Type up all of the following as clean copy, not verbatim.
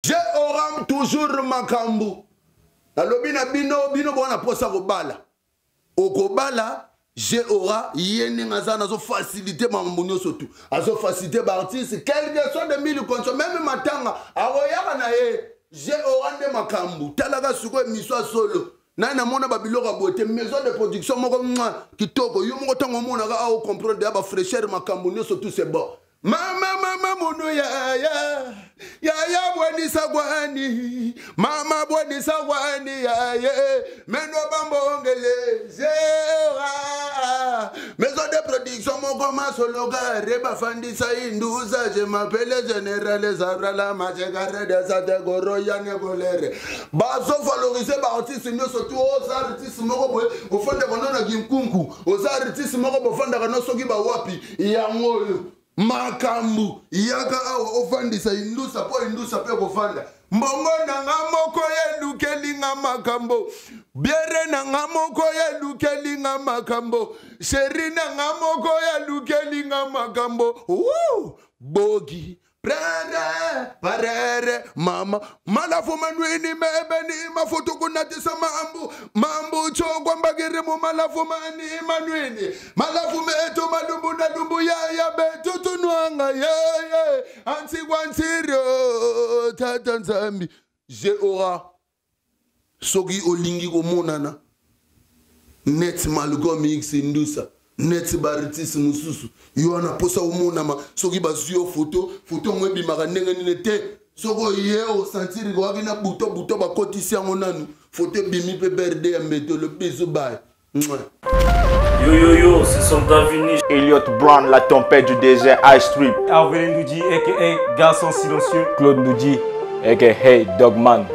J'aurai toujours makambu. Nalobi na bino bona posa kobala. Okobala, j'aurai yene ngazana zo faciliter mamunyo surtout. Azo faciliter ba artiste quel que soit de mille conditions même matanga aroyaka na ye. J'aurai de makambu. Talaga suko miswa solo. Na mona babiloko bote maison de production moko kitoko yo moko tango mona ka au comprendre ba fraîcheur makambu nyo surtout c'est bon. Mama munu ya bwani sagwani mama bwani sagwani ya meno bambongele zera maison de production moko masologa reba fandisa induza je m'appelle général Zabrala majegare de sate goro yane kolere bazo valoriser ba artiste nyo surtout aux artistes moko boy au fond de konona ginkunku aux artistes moko bo fanda kana soki ba wapi ya ngoyo makambu yaka awa ofandisa indusa po indusa pe kofanda mbongo na ngamoko yelukelinga makambo biere na ngamoko yelukelinga makambo sheri na ngamoko yelukelinga makambo bogi prere parere mama malafu manwini mebeni mafutu kunatisa mambu chogwa mbagiri mu malafu mani manwini malafu meto malumbu na lumbu ya betu tunuanga anti wantirio tata nzambi J'aurai sogi olingi komonana net Malcolm X indusa net baritis mususu yona posa umonama soki bazio photo mwebi makanenge nete soko ye o sentir ko akina buto bakotisi yango nanu photo bimi pe berde ya meto le bisu bay. Yo, c'est son Davini. Elliot Brown, la tempête du désert, Ice Trip. Arvelin Noudji, a.k.a. Garçon Silencieux. Claude Noudji, a.k.a. Dogman,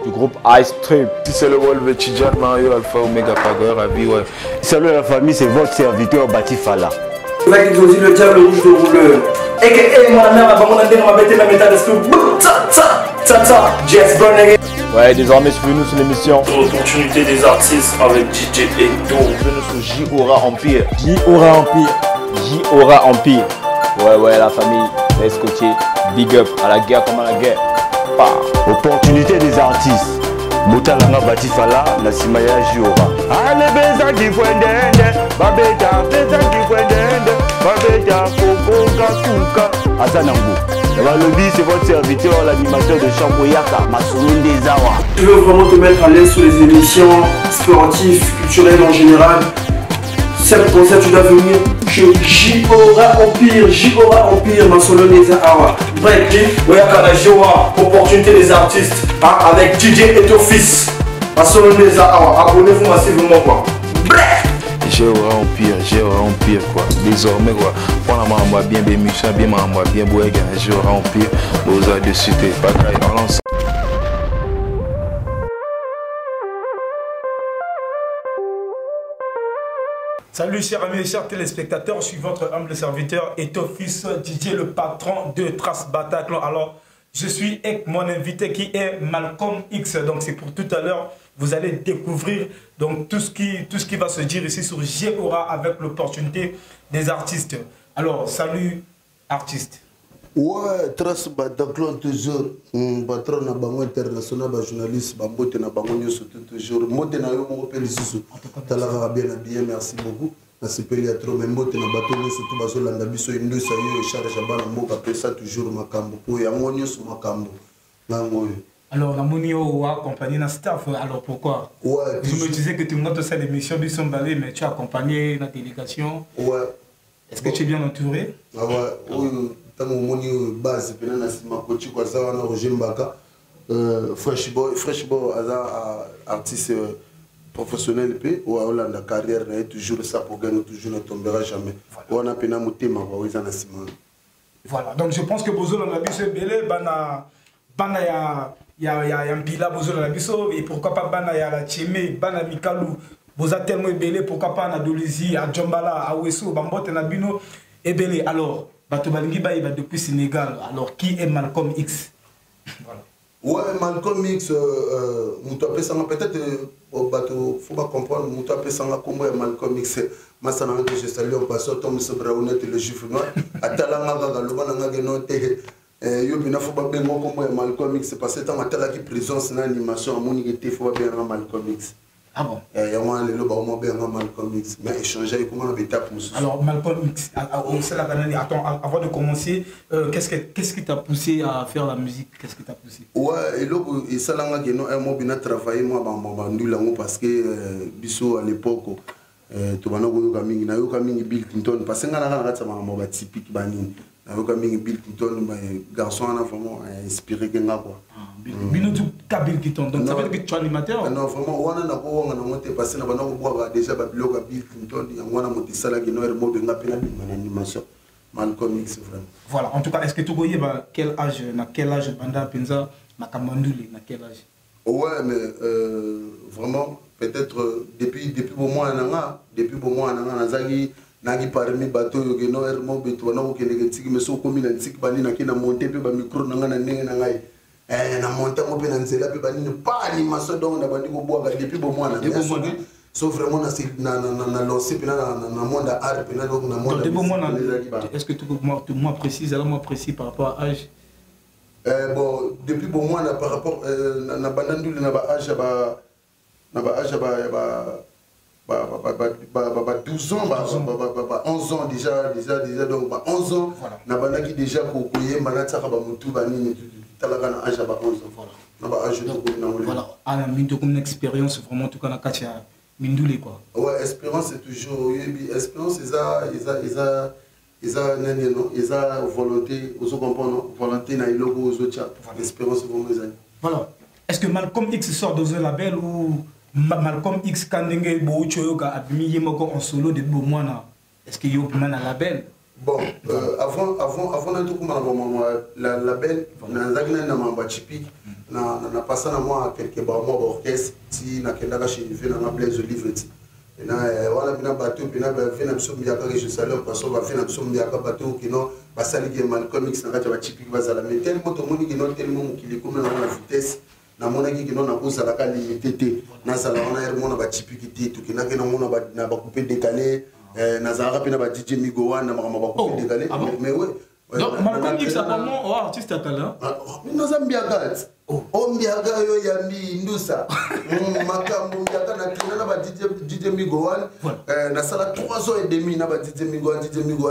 du groupe Ice Trip. Si c'est le Wolve Tidjan, Mario Alpha Omega Pagor, Abi, ouais. Salut la famille, c'est votre serviteur Batifala. C'est là qu'il dit le diable rouge de rouleur. A.k.a. mon mère, ma maman, ma bête, ma méthode, est-ce que ta, Jess Bonnet. Ouais, désormais suivez-nous sur l'émission L'opportunité des artistes avec DJ Edo. Suivez-nous sur J-Aura Empire. J-Aura Empire. J-Aura Empire. Ouais, la famille, laisse côté. Big up à la guerre comme à la guerre. Opportunité des artistes. Motalanga Batifala, la Simaya J-Aura. Allez, beza qui fouendende. Babeta, beza qui fouendende. Babeta, Foko, Kasuka. Azanambo. Le lobby, c'est votre serviteur, l'animateur de Chamboyaka, Massoun des Awa. Tu veux vraiment te mettre à l'aise sur les émissions sportives, culturelles en général. Cette concert, tu dois venir chez J-Aura Empire, Massoun des Awa. Bref, Oyaka J-Aura, opportunité des artistes, avec DJ et ton fils. Massoun des Awa, abonnez-vous massivement quoi. Bref. J-Aura Empire quoi. Désormais quoi. Pour la maman bien bémucha, bien maman bien boéga, J-Aura Empire. Aux aides de cité, pas grave dans l'ensemble. Salut chers amis et chers téléspectateurs, je suis votre humble serviteur et ton fils DJ, le patron de Trace Bataclan. Alors, je suis avec mon invité qui est Malcolm X. Donc, c'est pour tout à l'heure. Vous allez découvrir donc, tout ce qui va se dire ici sur J-Aura avec l'opportunité des artistes. Alors, salut artistes. Ouais, Trace Bataclan toujours. Patron na bango international, journaliste, bambote na bango nyoso toujours. Mote na yo mo peli susu. Talaka bien, merci beaucoup. Merci peli à trop, mais mote na bato nyoso tout bazo landa biso indusa yo charge bana mboka pesa toujours makambo. Po ya ngo nyoso makambo. Nango yo. Alors, la Mounio a accompagné la staff. Alors, pourquoi? Ouais. Je me disais que tu me notes ça l'émission Bissombalé, mais tu as accompagné la délégation. Ouais. Est-ce que tu es bien entouré? Ah ouais. Oui. Tant que base, puis là, c'est ma coach quoi ça, on a Roger Mbaka, Fresh Boy, artiste professionnel, puis ou à la carrière, toujours ça pour gagner, toujours ne tombera jamais. On a peine à monter ma voix, ils en ont. Voilà. Donc je pense que Bozo dans la biso belé, bana ya un pila Bozo dans la biso et pourquoi pas bana ya la Tchemé, bana Mikalou, Boza tellement belé, pourquoi pas na Dolizi, à Djombala, à Wesso, Bambote na Bino et belé. Alors Bato Balingi Baïba depuis Sénégal. Alors, qui est Malcolm X? Voilà. Ouais, Malcolm X, peut-être, il faut pas comprendre, comment Malcolm X, je salue en passant Tom Sobraounet, le juif noir, Atalanga, yo bina faut pas bien comme Malcolm X parce que tant matala qui présence dans l'animation amoni était faut pas bien Malcolm X. Ah bon? Il y a moins les lobes au bien Malcolm X mais échanger comment on étape. Alors Malcolm X, attends, avant de commencer, qu'est-ce qui t'a poussé à faire la musique? Qu'est-ce qui t'a poussé? Ouais, et là et ça là que non moi bien travailler moi bandula parce que biso à l'époque to bana go kamingi na yo kamingi Bill Clinton parce que ngana ngana tsama mo typique banini. Avec Bill Clinton, garçon en vraiment inspiré que nga quoi. Bino tu Bill Clinton, donc ça veut dire que tu es animateur. Non vraiment, on a monté passé na bana ko déjà babilo Bill Clinton, on a monté ça là qui no mo benga pena animation. Malcolm X vraiment. Voilà, en tout cas, est-ce que tu voyais quel âge banda penza makamanduli na quel âge? Ouais, mais vraiment peut-être depuis bon mois nazaki nagi parmi bateau yo geno ermo beto na ko keleke tiki meso komi na tiki bani na kina monter pe ba micro na ngana ndenge na ngai na monter mo pe na nzela pe bani ne pas animation donc na bandi ko boa depuis bon mois na so vraiment na lancer pe na monde art pe na donc na monde est-ce que tu peux moi précise alors moi précis par rapport à âge bon depuis bon mois na par rapport na bandandule na ba âge ba 12 ans, 11 ans déjà donc 11 ans, na banaki déjà kokoye manataka ba mutu bani talaka na âge ba 11 ans voilà ana minto comme une expérience vraiment tout cas na katia mindule quoi. Ouais, expérience c'est toujours expérience isa volonté aux comprendre volonté na iloko aux autres expérience vraiment les amis. Voilà. Est-ce que Malcolm X sort dans un label ou Malcolm X Kandenge Bouchoyoka a mis Yemoko en solo de Boumwana? Est-ce qu'il y a un label? Bon, avant de tout la label, na mamba typique, na passé na moi quelques mois d'orchestre, si na kendaka chez na Blaise Olivier. Et na wala bina bateau bina vena msombiyaka que je salue parce que va vena msombiyaka bateau qui non basali que Malcolm X na ba typique bazala mais tellement to moni qui non tellement qui comme na vitesse. Na mona ki kino na kosa la kali limité na sala ona er mona ba typique tout kina kina mona ba couper décalé na zara pe na ba DJ Migowan na ba couper décalé mais ouais donc Malcolm X apparemment artiste à talent no zambiaga ombiaga yo yambi ndusa makambo mbiaga na kina na ba DJ Migowan na sala 3 ans et demi na ba DJ Migowan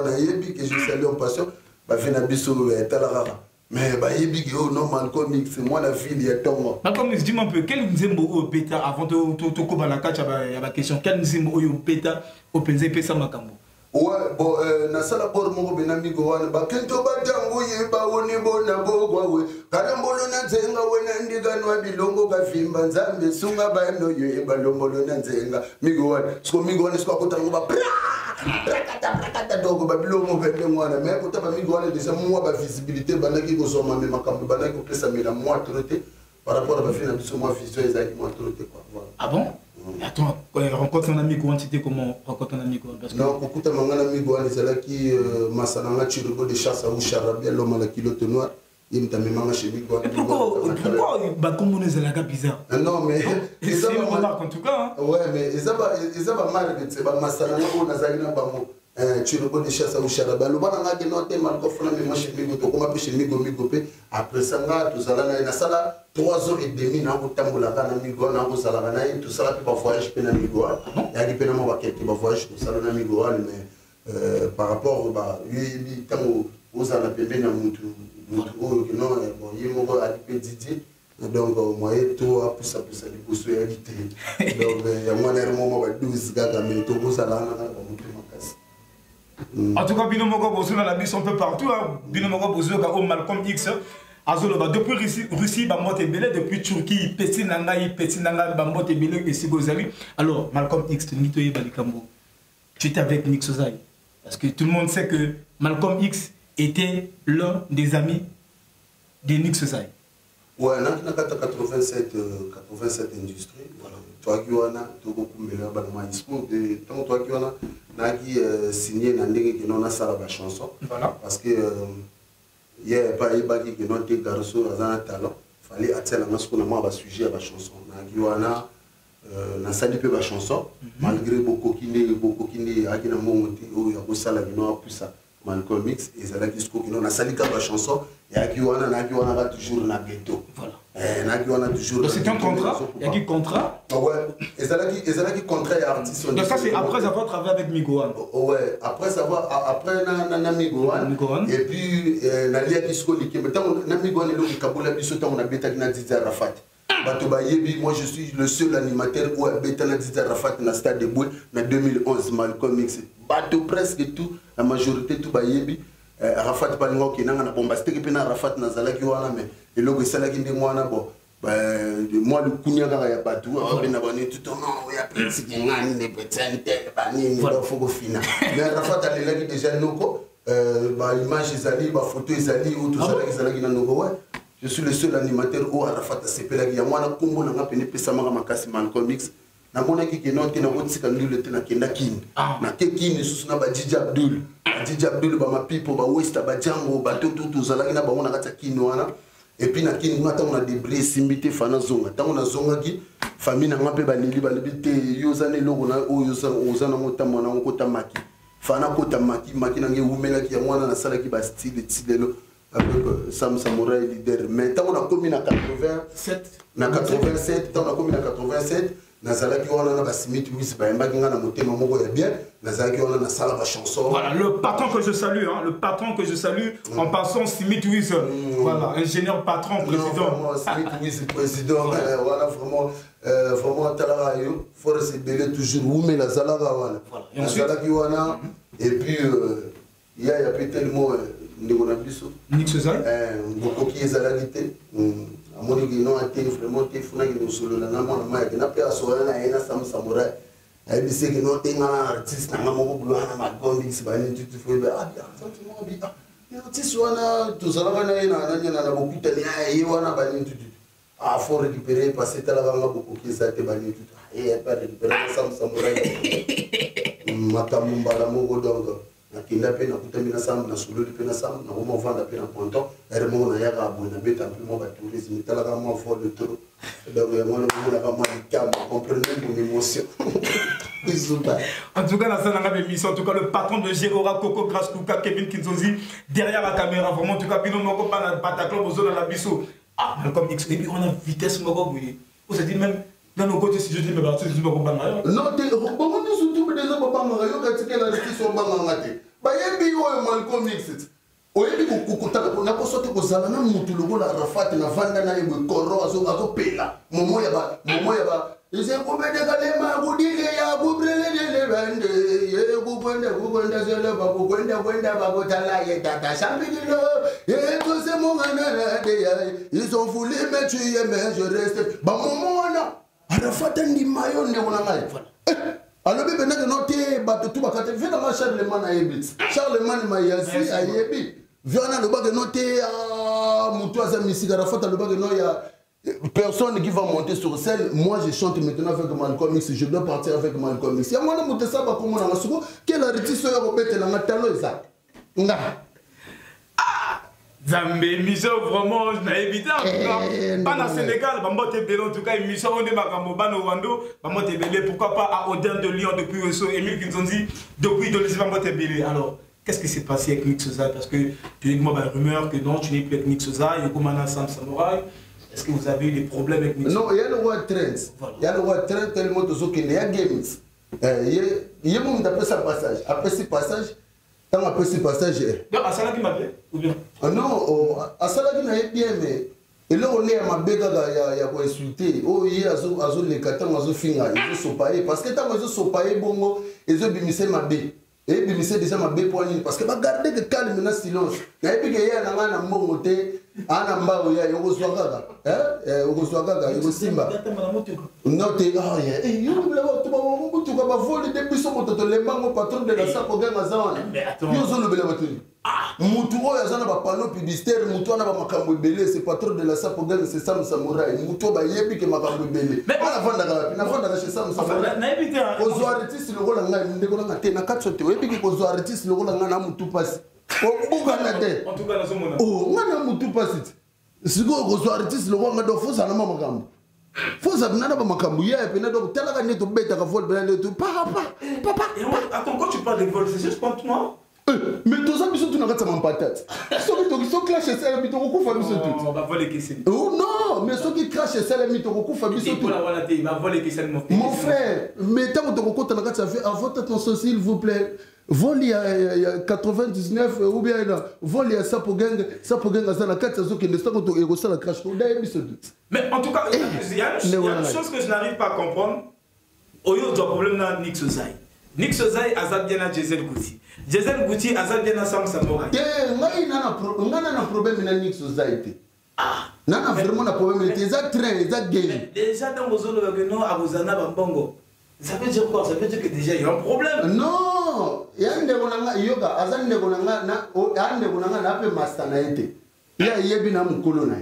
na yebi que je salue en passion ba fina biso talarara. Mais bah il non Malcolm X moi la fille est tombée. Malcolm X dis-moi un peu quel nzembo au bêta avant de koba la catch y a la question quel nzembo au bêta au penze pesa makambo. Ouais bon na sala bor mo be na migo wana ba kento ba tango ye ba woni bona bogwa we kana mbolo na nzenga wena ndiganwa bilongo ka fimba nzambe sunga ba no ye ba lombolo na nzenga migo wana sko migo wana sko kotango ba rakata dogo ba bilongo vende mwana mais kota ba migo wana déjà moi ba visibilité banaki ko soma me makambo banaki ko pesa mela moi traité par rapport à ba fina biso moi vision ezaki moi traité quoi voilà. Ah bon? Attends, quand il rencontre un ami Gouan, c'était comment rencontre un ami Gouan? Non, quand tu as un ami Gouan, c'est là qui Massananga Chirugo de chasse à Oucharabia, l'homme à la kilote noire, il m'a mis un chez Gouan. Pourquoi comme on est à la bizarre? Non, mais. C'est une remarque en tout cas. Ouais, mais ils ont mal, c'est pas Massananga ou Nazarina Bamo. Chirugo de chasse à Oucharabia, le bon a dit non, t'es mal confronté, mais moi chez Migo, comment peut chez Migo Migopé, après ça, tout ça là, il y a ça. 3 ans et demi na kotambola kana migo na kozala kana tout ça puis parfois voyage pena migo ya ki pena mo ba quelques voyage tout ça na migo mais par rapport ba yi tango ozala pembe na mutu o que non bon yi mo ba ali Didier donc moi to a poussa li bosso ya lité donc ya moi na mo ba 12 gaga mais to ozala na mutu makasi. En tout cas bino moko bosso na la mission un peu partout bino moko bosso ka au Malcolm X Azoloba, depuis Russie, Bambote Belé, depuis Turquie, Petit Nanga, Bambote Belé, et Sigozali. Alors, Malcolm X, tu étais avec Nix Ozai. Parce que tout le monde sait que Malcolm X était l'un des amis de Nix Ozai. Ouais, on a 87 industries. Voilà. Toi qui en as, tu as beaucoup meilleur dans ma toi qui en as, on a signé dans la chanson. Voilà. Parce que. Il y a pas qui n'ont été garçons dans un talent. Il fallait attirer la masque pour un sujet à la chanson. Na sali peu la chanson malgré beaucoup qui ne a qui n'a monté ou il y a ça la vino a poussé Malcolm X ezalaki discours kino nasali kaka chanson yaki wana toujours na ghetto. Voilà. Naki wana toujours. Donc c'est un contrat, yaki contrat. Ouais, ezalaki contrat et artiste. Donc ça c'est après avoir travaillé avec Migoan. Ouais, après na Migoan. Et puis naliaki sko likembe tant na Migoan elo kabola biso tant on a betaki na Didi Arafat. Moi je suis le seul animateur où a béta na Didi Arafat na stade de Boué en 2011 Malcolm X. Bateau presque tout, la majorité tout bayebi. Arafat palingo ki nanga na bombastique pe na Arafat na zalaki wana mais eloko esalaki nde mwana bon moi le kunya kaka ya bateau abe na bani tout non ya prince ngani ne petente bani ni do foko fina mais Arafat alelaki déjà noko ba image ezali ba photo ezali ou tout ça ezalaki na noko ouais. Je suis le seul animateur où Arafat sepelaki ya mwana kombo na ngapene pesa maka makasi Malcolm X. Na mona ki ke non te na kotika ndule te na kenda kini. Na ke kini susu na ba Didi Abdul. Didi Abdul ba ma people ba West ba Django ba tout zalaki na ba mona kata kini wana. Et puis na kini ngata on a déblayé simbité fana zonga. Tango na zonga ki famille na ngape ba lili te yozane logo na o yozana mota mona ngota maki. Fana kota maki na nge umela ki ya mwana na sala ki ba style lo. Avec Sam Samouraï leader. Mais tant on a commis na 87, tant on a commis na 87, nazalaki wana na basimit wis ba mbaki nga na motema moko ya bien, nazalaki wana na sala ba chanson. Voilà, le patron que je salue le patron que je salue en passant Simit Wis. Voilà, ingénieur patron président. Simit Wis président, voilà vraiment talara yo, force belé toujours oumé la zalaga wana. Nazalaki wana et puis il y a tellement ndekona biso Nixozal ngokoki ezalaki te amoni ki non ate vraiment te funaki nosolola na mwana maya na pe asola na ena Sam Samouraï ayebisi ki non te ngana artiste na nga moko bulwana na Malcolm X bani tutu foibe sentiment bi artiste wana tozalaka na ye na bokutani ye wana bani tutu faut récupérer passer talaka nga bokoki eza te bani tutu pas récupérer Sam Samouraï makambo mbala moko donc nakenda pe nakutami na Sam na sololi pe na Sam na koma vanda pe na ponton eremo na yaka abona beta pe mo ba tourisme talaka mo fort de trop donc moi le la vraiment calme comprenez mon émotion. En tout cas la salle n'a émission en tout cas le patron de Gérora Coco Grasse Kuka Kevin Kinzozi derrière la caméra vraiment en tout cas bino moko pas na Bataclan bozo dans la biso comme X et puis on a vitesse moko oui on se dit même dans nos côtés si je dis mais bah tu dis pas comprendre non te bon nous surtout des gens pas ngarayo katika la restriction bangangate ba yebi o Malcolm X oyebi kokutaka na kosote kozala na mutu lokola Arafat na vanda na yebo koro azopela momo ya ba ise kubedeka lema kudile ya kubrelele bande ye kukwenda zele ba kwenda ba kotala ye tata shambikilo ye kose mongana de ya ils ont voulu me tuer mais je reste ba momo na Arafat ndi mayo ne wona ngai alors bébé n'a noté bato tout bakate vient dans Charlemagne ayebi Charlemagne mayasi ayebi vient le bag noté mutu aza misika Arafat le bag no ya personne qui va monter sur scène. Moi je chante maintenant avec Malcolm X, je dois partir avec Malcolm X. Ya mwana mutu ça ba comme na suko quel artiste yo ko betela na talo eza nga Zambé, émission vraiment, je n'ai évité en tout cas. Pas dans le Sénégal, Bambote Belé en tout cas, émission on est Makambo, Bano Wando, Bambote Belé, pourquoi pas à Odin de Lyon depuis Wesso, Émile Kinzonzi, depuis Dolisi Bambote Belé. Alors, qu'est-ce qui s'est passé avec Nixoza? Parce que tu dis moi, rumeur que non, tu n'es plus avec Nixoza, Yokomana Sam Samouraï. Est-ce que vous avez eu des problèmes avec Nixoza? Non, il y a le roi Trends. Il y a le roi Trends tellement de choses qu'il y a games. Il y a mon d'après ce passage. Après ce passage, tant après ce passage. Donc, à Salaki m'a fait ou bien? Non, à Salaki n'a bien, mais. Et là, on est à ma béga, il y a quoi insulter. Oh, il y a les katans, ils ont fini, ils ont sopaillé. Parce que tant qu'ils ont sopaillé, bon, ils ont bimissé ma bé. Et bimissé déjà ma bé pour parce que regardez que calme maintenant silence. Il y a plus qu'il y a un moté, un amba, il y a Yogoswagaga. Yogoswagaga, Yogosimba. Non, t'es là, il y a tu vas voler des buissons pour te les mango patron de la sape au gain à Zan. Ils ont le bel amateur. Moutouro, il y a un panneau publicitaire, Moutouro n'a pas makambo belé, c'est patron de la sape au gain, c'est Sam Samouraï. Moutouro, il y a plus que makambo belé. Mais pas la fin de chez Sam Samouraï. Aux artistes, le rôle en gain, il y a 4 sautés. Oui, puis aux artistes, le rôle en gain, Moutou passe. En tout cas, dans ce moment. Oh, on a Moutou passe. Si vous avez aux artistes, le rôle en gain, faut ça n'a pas makambo. Faut ça n'a pas makambo. Il y a un peu de telle année, tu bête à vol, papa. Attends, quand tu parles de vol, c'est juste contre moi. Mais tout ça, tu n'as pas de patate. Ceux qui clashent, c'est la mytho, on va voler oh non, mais ceux qui crachent, c'est la mytho, on va voler mon frère, mais tant que tu as fait, votre attention, s'il vous plaît. Vol il y a 99 ou bien vol il y a ça pour gang à ça la 4 qui ne sont pas au la crash. Mais en tout cas, il y a une chose que je n'arrive pas à comprendre. Oyo doit problème dans Nix Ozai. Nix Ozai azad bien à Jason Gouti. Jason Gouti azad bien à Sam Samouraï. On a un problème dans Nix Ozai. Ah, on a vraiment un problème. C'est un train, c'est un game. Déjà dans vos zones non à Bozana Bambongo. Ça veut dire quoi? Ça veut dire que déjà il y a un problème. Non, il y a un yoga, azan negonanga na pe mastanaite. Il y a yebina mukolona.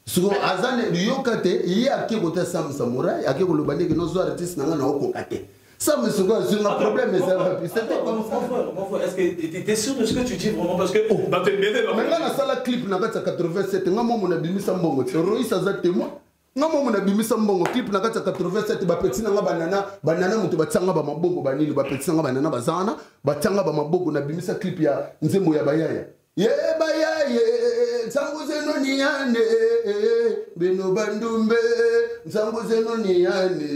Sugo azan yokate, il y a qui côté Sam Samouraï, a qui ko lobande que nos artistes nanga na okokate. Ça me sugo sur un problème mais ça va plus. C'était comme ça. Mon frère, est-ce que tu es sûr de ce que tu dis vraiment parce que bah tu es maintenant na sala clip na 87 ngamo mon abimisa mbongo. Roïs azat témoin. Ngamo mon abimisa mbongo clip na 87 ba petit na banana mutu batsanga ba maboko banili ba petit na banana bazana batsanga ba maboko na bimisa clip ya nzembo ya bayaya ye bayaya nsango zeno niyane beno bandumbe nsango zeno niyane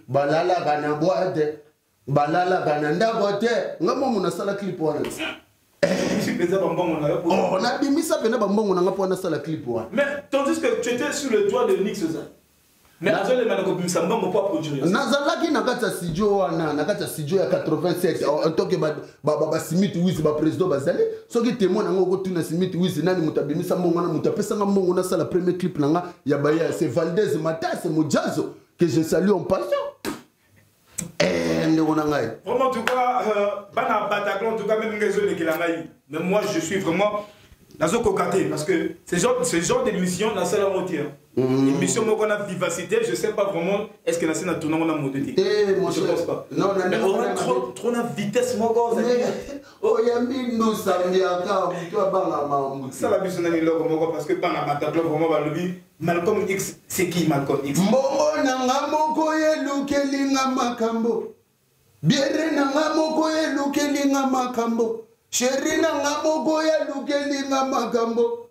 balala kana boate balala kana ndabote ngamo mon sala clip wana on a mis ça pendant bambongo na ngapo na sala clip wa. Mais tandis que tu étais sur le toit de Nix Ozai. Mais azole manako bimisa mbongo pour produire. Nazalaki na kata studio wana na kata studio ya 87 en tant que ba Smith Wiz ba président bazali soki témoin na ngoko tuna Smith Wiz nani mutabimisa mbongo na mutapesa mbongo na sala premier clip nanga ya baya c'est Valdez Matas Mojazo que je salue en passant. Vraiment, en tout cas, en tout cas, même mais moi, je suis vraiment dans ce cocaté parce que ce genre d'émission, la salle à moitié. Une mission où on a vivacité, je ne sais pas vraiment, est-ce que la scène a tourné en modalité. Je ne pense pas. Non, mais on a trop de vitesse, mon gars. Oh, il y a mis nous, ça me dit encore, toi, ça va bien, parce que par la Bataclan, vraiment, Malcolm X, c'est qui Malcolm X? Mbongo nanga moko yelukelinga makambo. Biere nanga moko yelukelinga makambo. Sheri nanga moko yelukelinga makambo.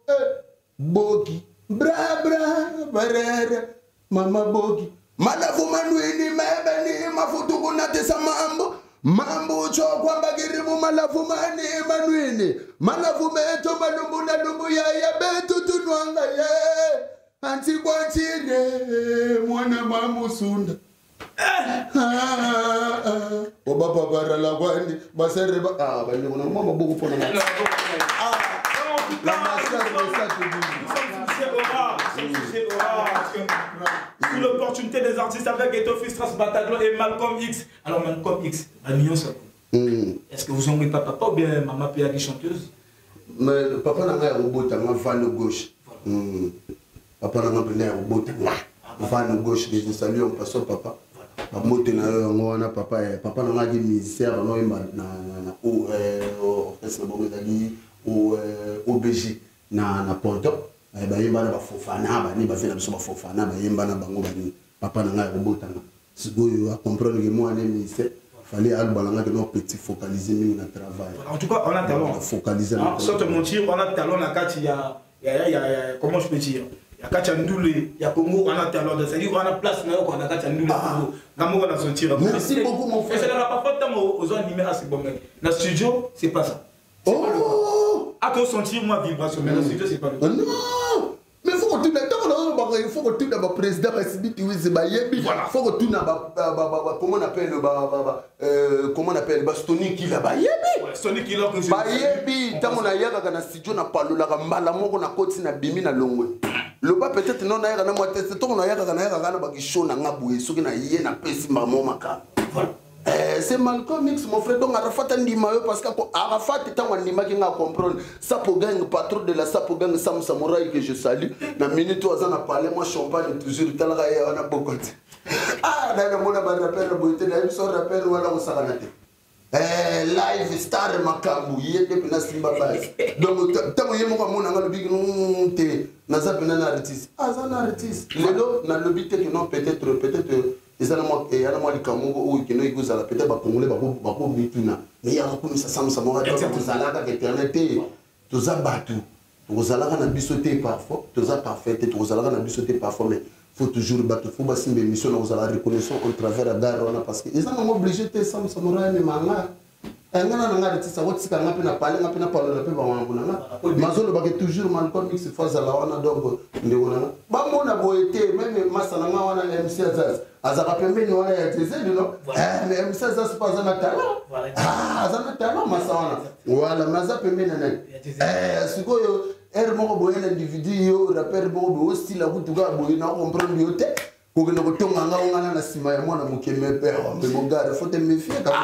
Boki, bra bra barara, mama boki. Malafu manuini mebeni mafutu kunate sa mambo. Mambo chokwa bagiribu malafu mani manuini. Malafu meto malumbu na lumbu ya betu tunwanga ye. Anti Bontine, mwana mamusunda. Oba babara la wandi, basere ba bani mwana mama bogo pona. La master de ça sous l'opportunité des artistes avec Etofis Tras Bataclan et Malcolm X. Alors Malcolm X, Amignon ça. Est-ce que vous en pas papa ou bien maman Péagi chanteuse? Mais le papa n'a pas robot à ma vanne gauche. Papa n'a pas de robot à vanne gauche. Je salue en passant papa. Papa n'a pas de ministère au OBG na Ponto. Bayembana bafofana bani bafela biso bafofana bayembana bango bani papa na ngai robotanga sigoyo a comprendre que moi né ministère fallait albalanga que nos petits focaliser mingi na travail. En tout cas on a talent focaliser sans te mentir on a talent na kati ya comment je peux dire ya kati ya ndule ya Congo on a talent de c'est-à-dire on a place na yo na kati ya ndule Congo ngamo on a sortir. Merci beaucoup mon frère. C'est la parfois temps aux animés assez bon mec na studio c'est pas ça. Oh à ton sentir moi vibration mais na studio c'est pas le non. Mais il faut que tu il faut que tu aies le président il faut que tu comment on appelle comment on appelle Stony Killa Stony Killa que je tant on a yaga na studio na palo la mbala moko na koti na bimi na longwe le pas peut-être non na yaga na moi c'est ton na yaga na ba kisho na ngabuye soki na ye na pesi mamo maka voilà. C'est Malcolm X mon frère donc Arafat ndima yo parce que Arafat tant ndima qui nga comprendre ça pour gang patron de la ça pour gang Sam Samouraï que je salue na minute oza na parler moi champagne toujours talaka ya na bokote na mona ba rappel boité na so rappel wala ko sakanate live star makambu yende pena simba base donc tant yemo ko mona ngalo big te na za pena na artiste azana artiste lelo na lobité que non peut-être Et ça, il y a moi, les Camerounais qui nous ont peut-être pas congolais, pas mituna. Mais il y a beaucoup ça Sam Samouraï, tout ça là, éternité, tout ça battu. Tout ça là, on a bisoté parfois, tout ça parfait, tout ça là, on a bisoté parfois, mais faut toujours battre, faut passer une émission, on a la reconnaissance au travers de la gare, parce que ils ont obligé de Sam Samouraï, mais manga. Mazolo baki toujours Malcolm X face à la wana donc ndekona ba mona boete même masana nga wana MC Azaz azaka pembeni wana ya tezeli no mais MC Azaz pas un talent azana talent masana wala maza pembeni na sikoyo moko boye individu yo rappeur moko bo style la kutuka boye na comprendre yo te ko kena kotonga nga ngana na sima ya mwana mukeme père mais mon gars faut te méfier quand même.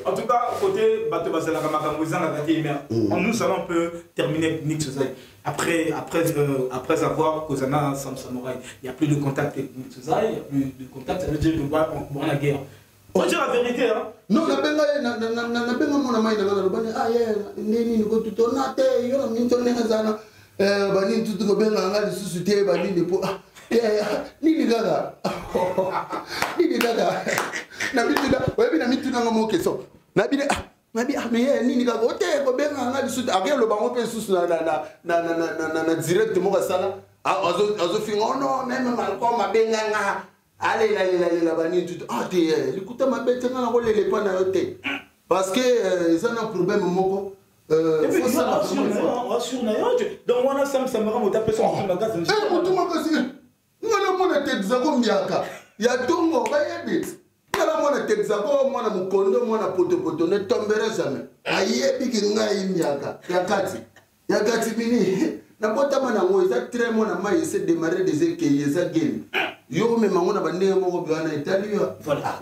En tout cas, côté Bateau Basala nous allons un peu terminer avec Nick Sozai. Après avoir Kozana Sam Samouraï, il n'y a plus de contact avec Nick Sozai, il n'y a plus de contact, ça veut dire qu'on va en la guerre. On va dire la vérité, hein? Non, la benga mon amai na bani nini ko tutona te yo na mintone ngazana bani tutu ko benga ngali susute bani depo nini gaga nabituna webi na mituna ngamo keso nabide mais nini gaga ote ko benga ngali susute akelo bango pe susu na direct mo kasala azo finga no même Malcolm mabenga nga allez la bani tutu te likuta mabete nga ko lele pa na yote parce que ils ont un problème moko faut ça on va sur na yote donc on a Sam Samouraï mo taper son magasin ngana mona texako miaka ya tongo bayebi ngana mona texako mona mukondo mona potopoto ne tombera jamais ayebi ki ngai miaka ya kati mini na bota mana ngo eza très mona mai se démarrer des équilles eza game yo me mangona bande moko bana italio voilà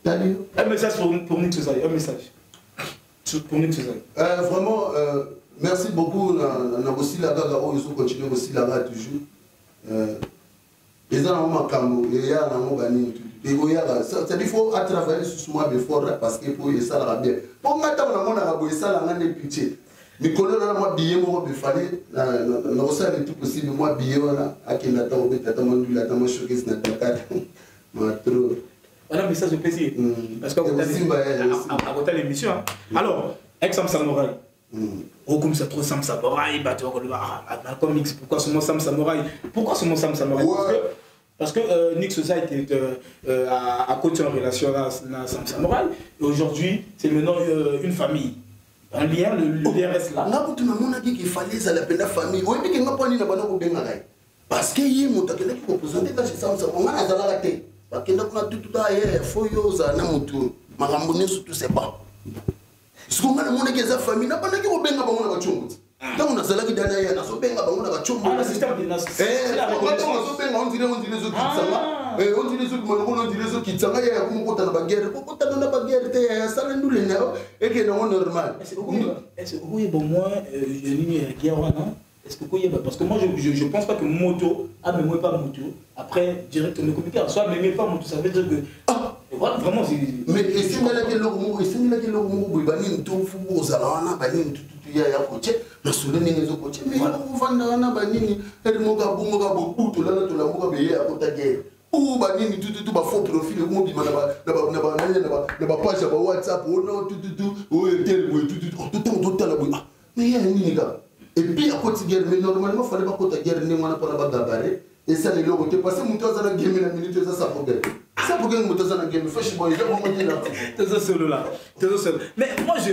un message pour Nick Sozai, un message pour Nick Sozai. Vraiment merci beaucoup na aussi la gaga o ils continuer aussi la gaga toujours les gens ont makambo et ya na mobani et oya ça il faut à travailler sur moi before parce que pour ça la bien pour ngata na mona ka boy ça la ngane pitié mikolo na moi billet mo be fallait na osa le tout possible moi billet wana akina ta obeta ta mandula ta mo showcase na Dakar ma trop on a un message de plaisir parce que à côté l'émission alors Sam Samouraï oh comme ça trop Sam Samouraï bah tu vois Malcolm X pourquoi ce mot Sam Samouraï parce que Nick Sozai a continué en relation à Sam Samouraï et aujourd'hui c'est maintenant une famille un lien le lien reste là na kutu na mona dit qu'il fallait ça la peine famille oui mais que ngapa ni na bana ko benga ngai parce que yi muta kele ko représenter ka Sam Samouraï ngana zala la te bakenda kuna tutu da ye fo yo za na mutu makambo ne surtout c'est pas ce qu'on a mona keza famille na bana ki ko benga bango na bachungu donc on a zala ki dana ya na so benga bango na bachungu le système de nation on benga on dirait zo kitsanga on dirait zo maloko on dirait zo kitsanga ya ko mokota na baguerre ko kota na baguerre te ya sala ndule na et que non normal est-ce que vous bon moi je ligne guerre non est-ce que vous parce que moi je pense pas que moto mais moi pas moto après direct me communiquer soit même pas moto ça veut dire que vraiment mais est-ce que là que le bani tout fu ozala na bani tout ya coach na solo ni ngezo coach mais on vanda na bani et mo ga bo tout là to la mo ga be ya kota guerre ou bani tout ba faux profil mo bi na ba page ba WhatsApp ou non tout ou tel tout la bo mais ya ni ga et puis à côté guerre mais normalement fallait pas côté guerre ni mona pour la gabarer et ça les logo parce que muto za na game na minute ça pour guerre ça pour guerre muto za na game fish boy je vraiment dire là c'est solo là mais moi je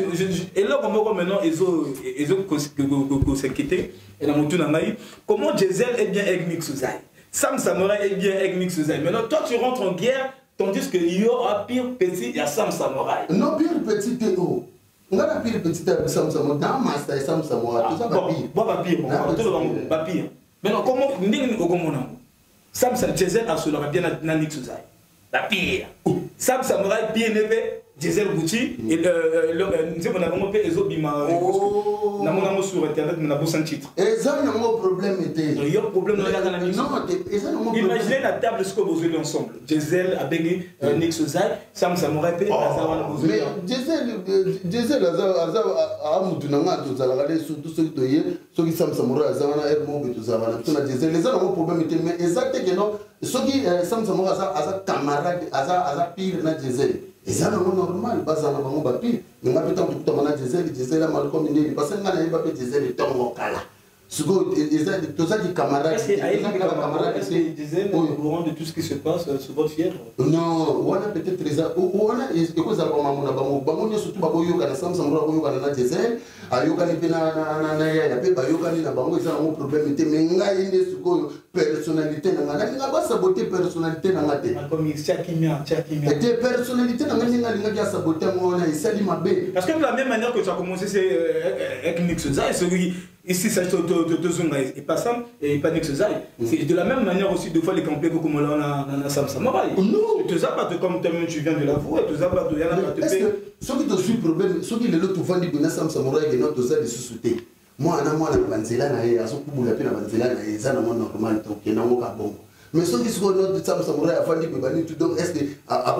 et là comme maintenant ils ont s'inquiéter et la muto na ngai comment Giselle est bien avec Nick Sozai Sam Samouraï est bien avec Nick Sozai maintenant toi tu rentres en guerre tandis que il y aura pire petit il y a Sam Samouraï non pire petit oh on a pire petit Sam Samouraï dans master Sam Samouraï tout ça papier maintenant comment ndenge okomona Sam Giselle a cela bien na Nick Sozai la pire Sam Samouraï bien nebe Diesel Gucci et nous avons fait les autres nous avons sur internet nous avons un titre et ça n'a pas problème était il y a un problème dans la musique non imaginez la table ce que vous avez ensemble Diesel avec Nix Zai Sam Samurai mais Diesel a mutu nanga to zala surtout ceux qui Sam Samurai azana ermo betu zala na Diesel les gens ont un problème était mais exact que non ceux qui Sam Samurai aza camarade aza pire na Diesel et ça non normal bazana bango ba pire mais nga peut-être tout tomana Diesel a mal comme il parce que nga na ba Diesel tongo kala Sugo tout ça qui camarade est-ce que Diesel au courant de tout ce qui se passe sur votre fièvre non on a peut-être les on a et que ça va mamona bango surtout ba boyoka na Sam Samurai boyoka na Diesel ayoka ni pena na ya pe bayoka ni na bango ça un problème était mais nga inde sugo personnalité nga ba saboter personnalité na ngate comme Tchakimia et personnalité na nga nga saboter ngona isali mabe parce que de la même manière que tu as commencé c'est avec Nix Zai ici ça te zunga et pas Sam et pas Nix Zai c'est de la même manière aussi deux fois les campés comme là na Sam Samurai non tu as pas comme tu viens de l'avouer tu as pas de yana pas te est-ce que ce qui te suit problème ce qui le lot vandi de Sam Samurai que notre ça de sous-souter moi na banzela na ye azokubula pe na banzela na ye ça na normal donc na mo ka bongo mais ce qui se notre Sam Samurai afandi be bani tout donc est-ce que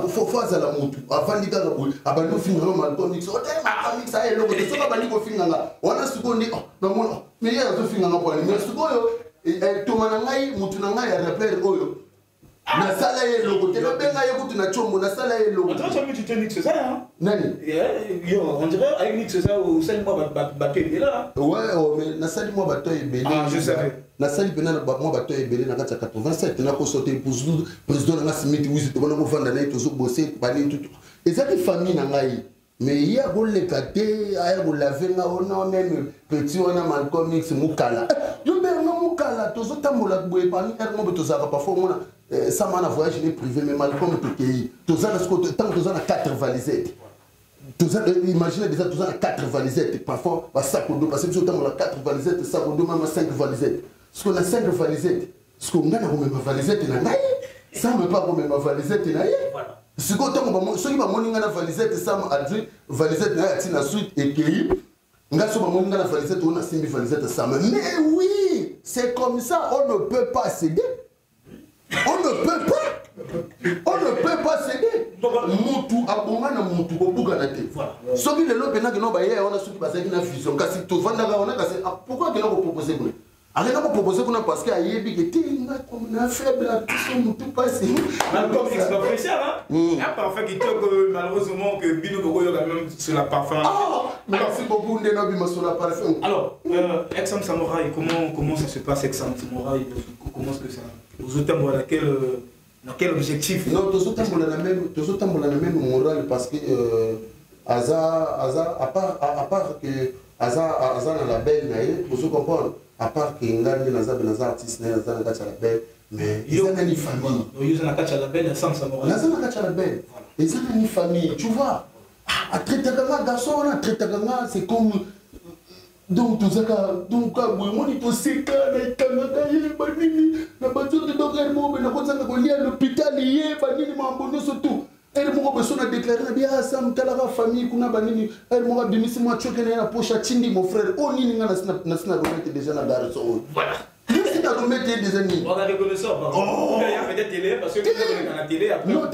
faut faire la mutu afandi ka ko abando finga mal to mix o te ma mix ay logo so ka bani ko finga nga wana sukondi no mo mais ya zo finga nga ko mais sukoyo to manangai mutu na ngai ya repère oyo na sala ye logo te no benga ye kutu na chombo na sala ye logo attends tu te Nix Zai hein nani yo on dirait avec Nix Zai ou sali moi bateau là ouais mais na sali moi bateau ebele je savais na sali pena na moi bateau ebele na kata 87 na ko sauter pour président na Smith wizi to bona ko vanda na to zo bosser bani tout ezaki famille na ngai mais il y a go le kate aya go laver nga ona même petit ona Malcolm X mukala yo be nga mukala to zo tambola boye pani ermo beto zaka parfois mona ça m'a voyage privé mais Malcolm Tokei to za tant to za na 4 valisettes imaginez déjà tout ça 4 valisettes parfois à sac au dos parce que tout le temps on a 4 valisettes sac au dos même 5 valisettes ce qu'on a 5 valisettes ce qu'on a même valisette na naïe ça me pas même valisette na naïe voilà ce qu'on temps ceux qui va moninga na valisette ça m'a dit valisette na tina suite et pays nga so ba moninga na valisette on a simbi valisette ça mais oui c'est comme ça on ne peut pas céder on ne peut pas céder mutu abonga na mutu ko buga na te soki lelo pena que no ba ye on a soki basaki na vision kasi to vanda ga on a kasi pourquoi que no ko proposer pour allez na ko proposer kuna parce que ayebi que tinga comme na faible la tout mutu passer Malcolm X pas cher hein a parfait qui que malheureusement que Bino Bogo quand même sur la parfum merci beaucoup ndena bima sur la parfum alors Sam Samurai comment ça se passe avec Sam Samurai comment est-ce que ça vous êtes dans quel objectif non tous autant la même morale parce que Aza à part que Aza na label na ye vous comprenez à part que ngani na artiste na Aza na kacha label mais ils ont une famille ils ont na kacha label Sam Samurai Aza na kacha label ils ont une famille tu vois à traiter comme garçon on a traité comme c'est comme donc tout ça donc moi il faut c'est que Canada il est banini na bateau de docteur mo na ko sanga ko lia l'hôpital yé banini mambono surtout elle mo besoin de déclarer bien Sam tala famille kuna banini elle mo bimisi mo choke na pocha chindi mon frère o nini ngana na remettre déjà na garçon voilà c'est ta remettre des amis on a reconnaissance il y a peut-être télé parce que on a télé après non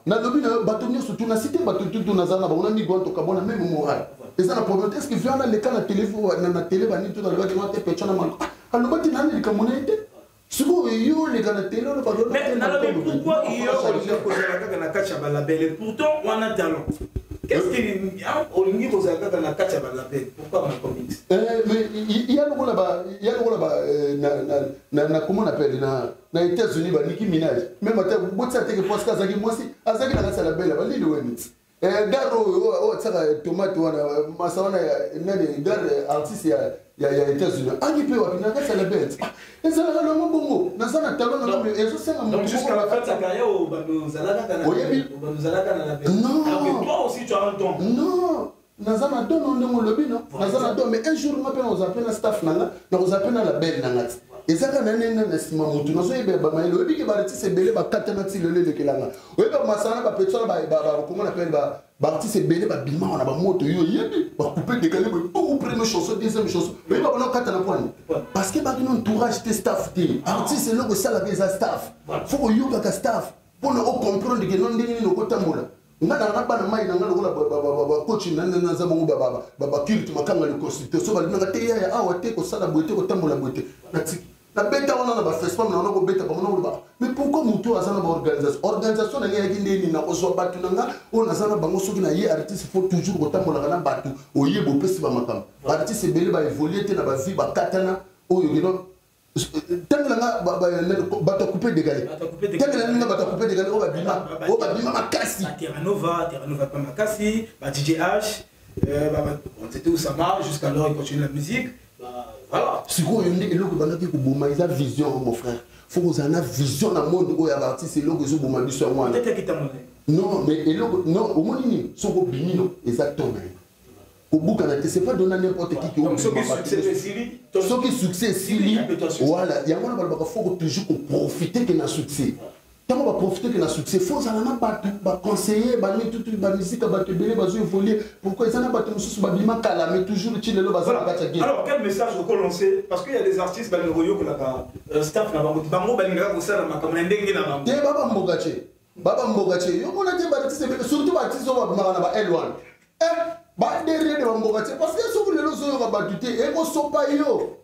na lobi na bateau surtout na cité bateau tout na zana ba on a mis gwanto kabona même moral et ça la problème est-ce que vient dans les cas la téléphone na télé bani tout dans le bâti moi te pechona mal alors bâti na ni kamonete suko yo les gars na télé on pas mais pourquoi il y a on a kacha balabel et pourtant on a talent qu'est-ce qui on dit aux gars na kacha balabel pourquoi on a comics mais il y a le là-bas na comment on appelle na États-Unis ba Nicki Minaj même à botsa te que parce que azaki moi si azaki na kacha balabel ba lili wenit garo o tsaka tomate wana masawana nani gar artiste ya États-Unis angipe wapi na kacha label ça la le bongo na sana talon na mais eso senga donc jusqu'à la fin de sa carrière au Banozalaka na la belle non alors que toi aussi tu as un don non na sana don on le lobby non na sana don mais un jour on appelle on appelle staff nanga na on appelle la belle nanga ezaka na nene na sima mutu nazo yebe ba mailo oyebi ke ba artiste ebele ba katana ti lele lekelanga oyebi ba masana ba petsola ba comment on appelle ba artiste ebele ba bima wana ba moto yo yebi ba couper décaler ba tout première chanson deuxième chanson oyebi ba na katana point parce que ba kino entourage te staff te artiste loko sala ke za staff faut ko yoga ka staff pour ne comprendre que non ndenge no kotambola ngana na bana mai na ngalo ba coach na za bango ba kilt makanga le consultation ba linga te ya awa te ko sala boite ko tambola boite na beta wana na ba festival na ko beta ba mona ba mais pourquoi mutu azana ba organisation na ngaki ndeni na ko so batu nanga on azana bango soki na ye artiste faut toujours ko tambola na batu oyebo pesi ba makam artiste bele ba évoluer te na ba vie ba katana oyo gino tangela bato couper dégalé tangela bato couper dégalé o babima makasi Terra Nova pas makasi ba DJH on était où ça marche jusqu'à l'heure il continue la musique voilà siko yonde eloko bandaki ko boma isa vision mon frère faut que ça na vision na monde o ya artiste eloko zo boma biso ngwana peut-être que tamone non mais eloko non au moins ni soko binino exactement Kubuka na c'est pas donner n'importe qui ce qui succès Sili voilà il y a un moment faut toujours profiter que na succès tant on va profiter que na succès faut ça na pas ba conseiller ba ni tout ba musique ba te belé ba zo évoluer pourquoi ça na pas tout sous ba bima kala mais toujours tu le ba ça ba tchaki alors quel message vous lancer parce qu'il y a des artistes ba le royo que la staff na bango bango ba linga ko sala makamana ndenge na bango te baba mbogache yo mona te ba artiste surtout ba artiste ba bima na ba L1 ba derrière de bambogati parce que soki lelo zo yoka batu te eko sopa yo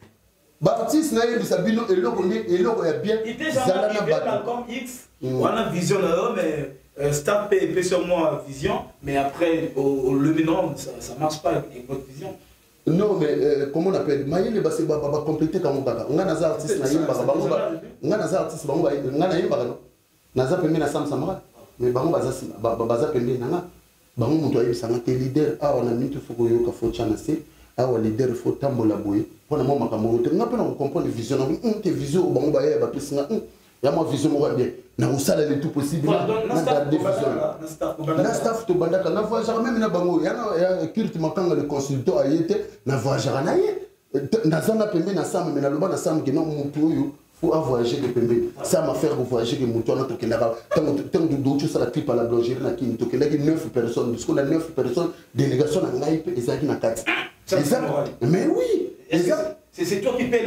baptiste na yebisa bino eloko nde eloko ya bien zala na bato comme X on a vision là mais staff peut sûrement vision mais après au luminant ça marche pas avec votre vision non mais comment on appelle mayele ba se ba compléter comme baka nga naza artiste na yemba bango ba nga naza artiste bango ba nga na yemba no naza pembe na sam samara mais bango baza pembe na nga bango mutu ayebisanga te leader awa na mintu foko yoka fo tshana se awa leader fo tambola boye mpona mwa makambo te nga mpe na kocomprendre vision na te vision oyo bango bayaya bapesinga ya mwa vision moko ya bien na kosala le tout possible na garde vision na staff tobandaka na voyagaka meme na bango ya culte makanga le consultant aye te na voyagaka na ye nazanga pembe na sambe me naloba na sambe ke non mutu oyo faut voyager que pembe ça m'a fait voyager que mutu wana tokendaka tant de ça la clip à la blancherie na kini tokendaki 9 personnes parce qu'on a 9 personnes délégation na ngai pe ezaki na kati mais oui c'est toi qui paie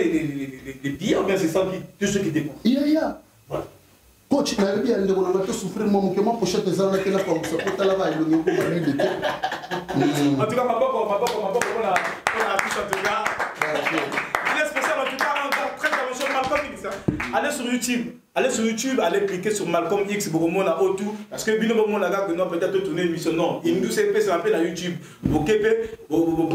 les billets ou bien c'est ça qui tout ceux qui dépensent ya coach na bien ndeko na to souffrir moi que moi pochette ezana ke na kwa support la va ilongi ko mari de en tout cas maboko on a affiche en tout cas il est spécial en tout cas très attention Malcolm X allez sur YouTube allez cliquer sur Malcolm X beaucoup monde a autour parce que bino beaucoup monde a que non peut-être tourner émission non il nous c'est un peu dans YouTube pour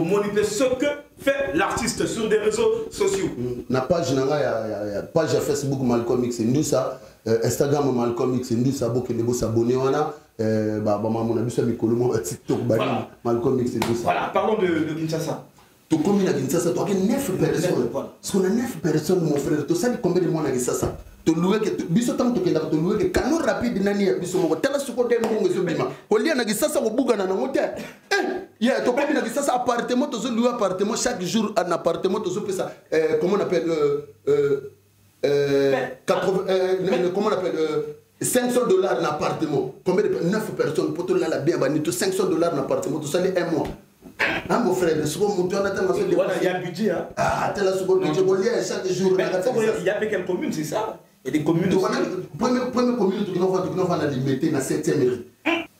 monitorer ce que fait l'artiste sur des réseaux sociaux na page nanga ya page Facebook Malcolm X nous ça Instagram Malcolm X nous ça beaucoup de s'abonner wana ba maman na biso mikolo mo TikTok ba Malcolm X nous ça voilà parlons de Kinshasa. Tu combien à Kinshasa, tu as 9 personnes. Parce qu'on a 9 personnes, mon frère. Tu sais combien de mois à Kinshasa? Tu loues que biso tant que tu loues que canon rapide nani biso mo tala suko de mo ngezo bima. Ko lia na Kinshasa ko buga na ngote. Yeah, tu combien à Kinshasa appartement, tu loues appartement chaque jour un appartement, tu fais ça comment on appelle comment on appelle $500 un appartement. Combien de 9 personnes pour tout là la bien bani tu $500 un appartement, tu sali un mois. Ah mon frère, le second montant on attend il y a un budget hein. Ah, tel second budget on lit chaque jour. Il y a quelle commune c'est ça? Il y a des communes. Première commune tu vas na limité na 7e mairie.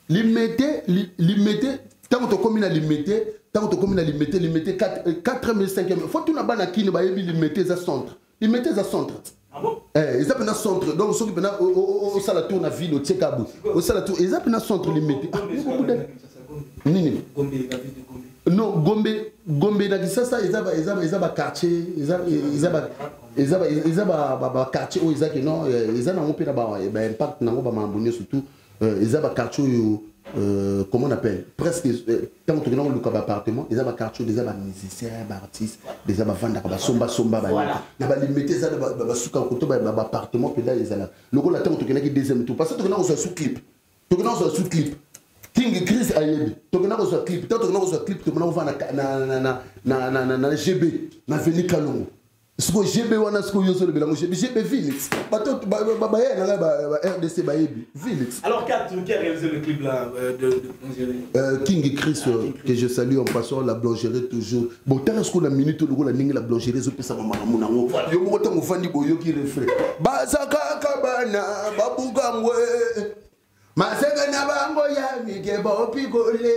Limité tant que commune a limité, tant que commune a limité 4e 5e. Faut tout na bana kini ba yebi limité za centre. Limité za centre. Ah bon? Ils appellent un centre. Donc ceux qui viennent au Salatour na ville au Tchekabu. Au Salatour, ils appellent un centre limité. Nini? Non, Gombe na Kinshasa izaba quartier, izaba quartier où izaki non, izana ngopera ba impact nango ba mambonyo surtout izaba quartier comment on appelle presque tant que nous le appartement izaba quartier des musiciens, artistes, des vanda ba somba ba na ba limiter ça ba suka koto ba appartement puis là izala. Le rôle attend que tu deuxième tour parce que tu connais on sous clip. Tu connais on sous clip. King Chris ayebi tokena ko clip tokena ko clip tokena ko na GB na Veni Kalongo Ce que j'ai wana ce que yo so le bilango j'ai Felix. Bato ba RDC ba yebi Felix. Alors qui a réalisé le clip là de King Chris que je salue en passant la blancherie toujours. Bon tant ce qu'on a minute le la ningi la blancherie zo pesa mama na ngo. Yo mo tango fandi boyo ki refrain. Basaka kabana babuga ngwe. Masega na bango ya mike ba pikole.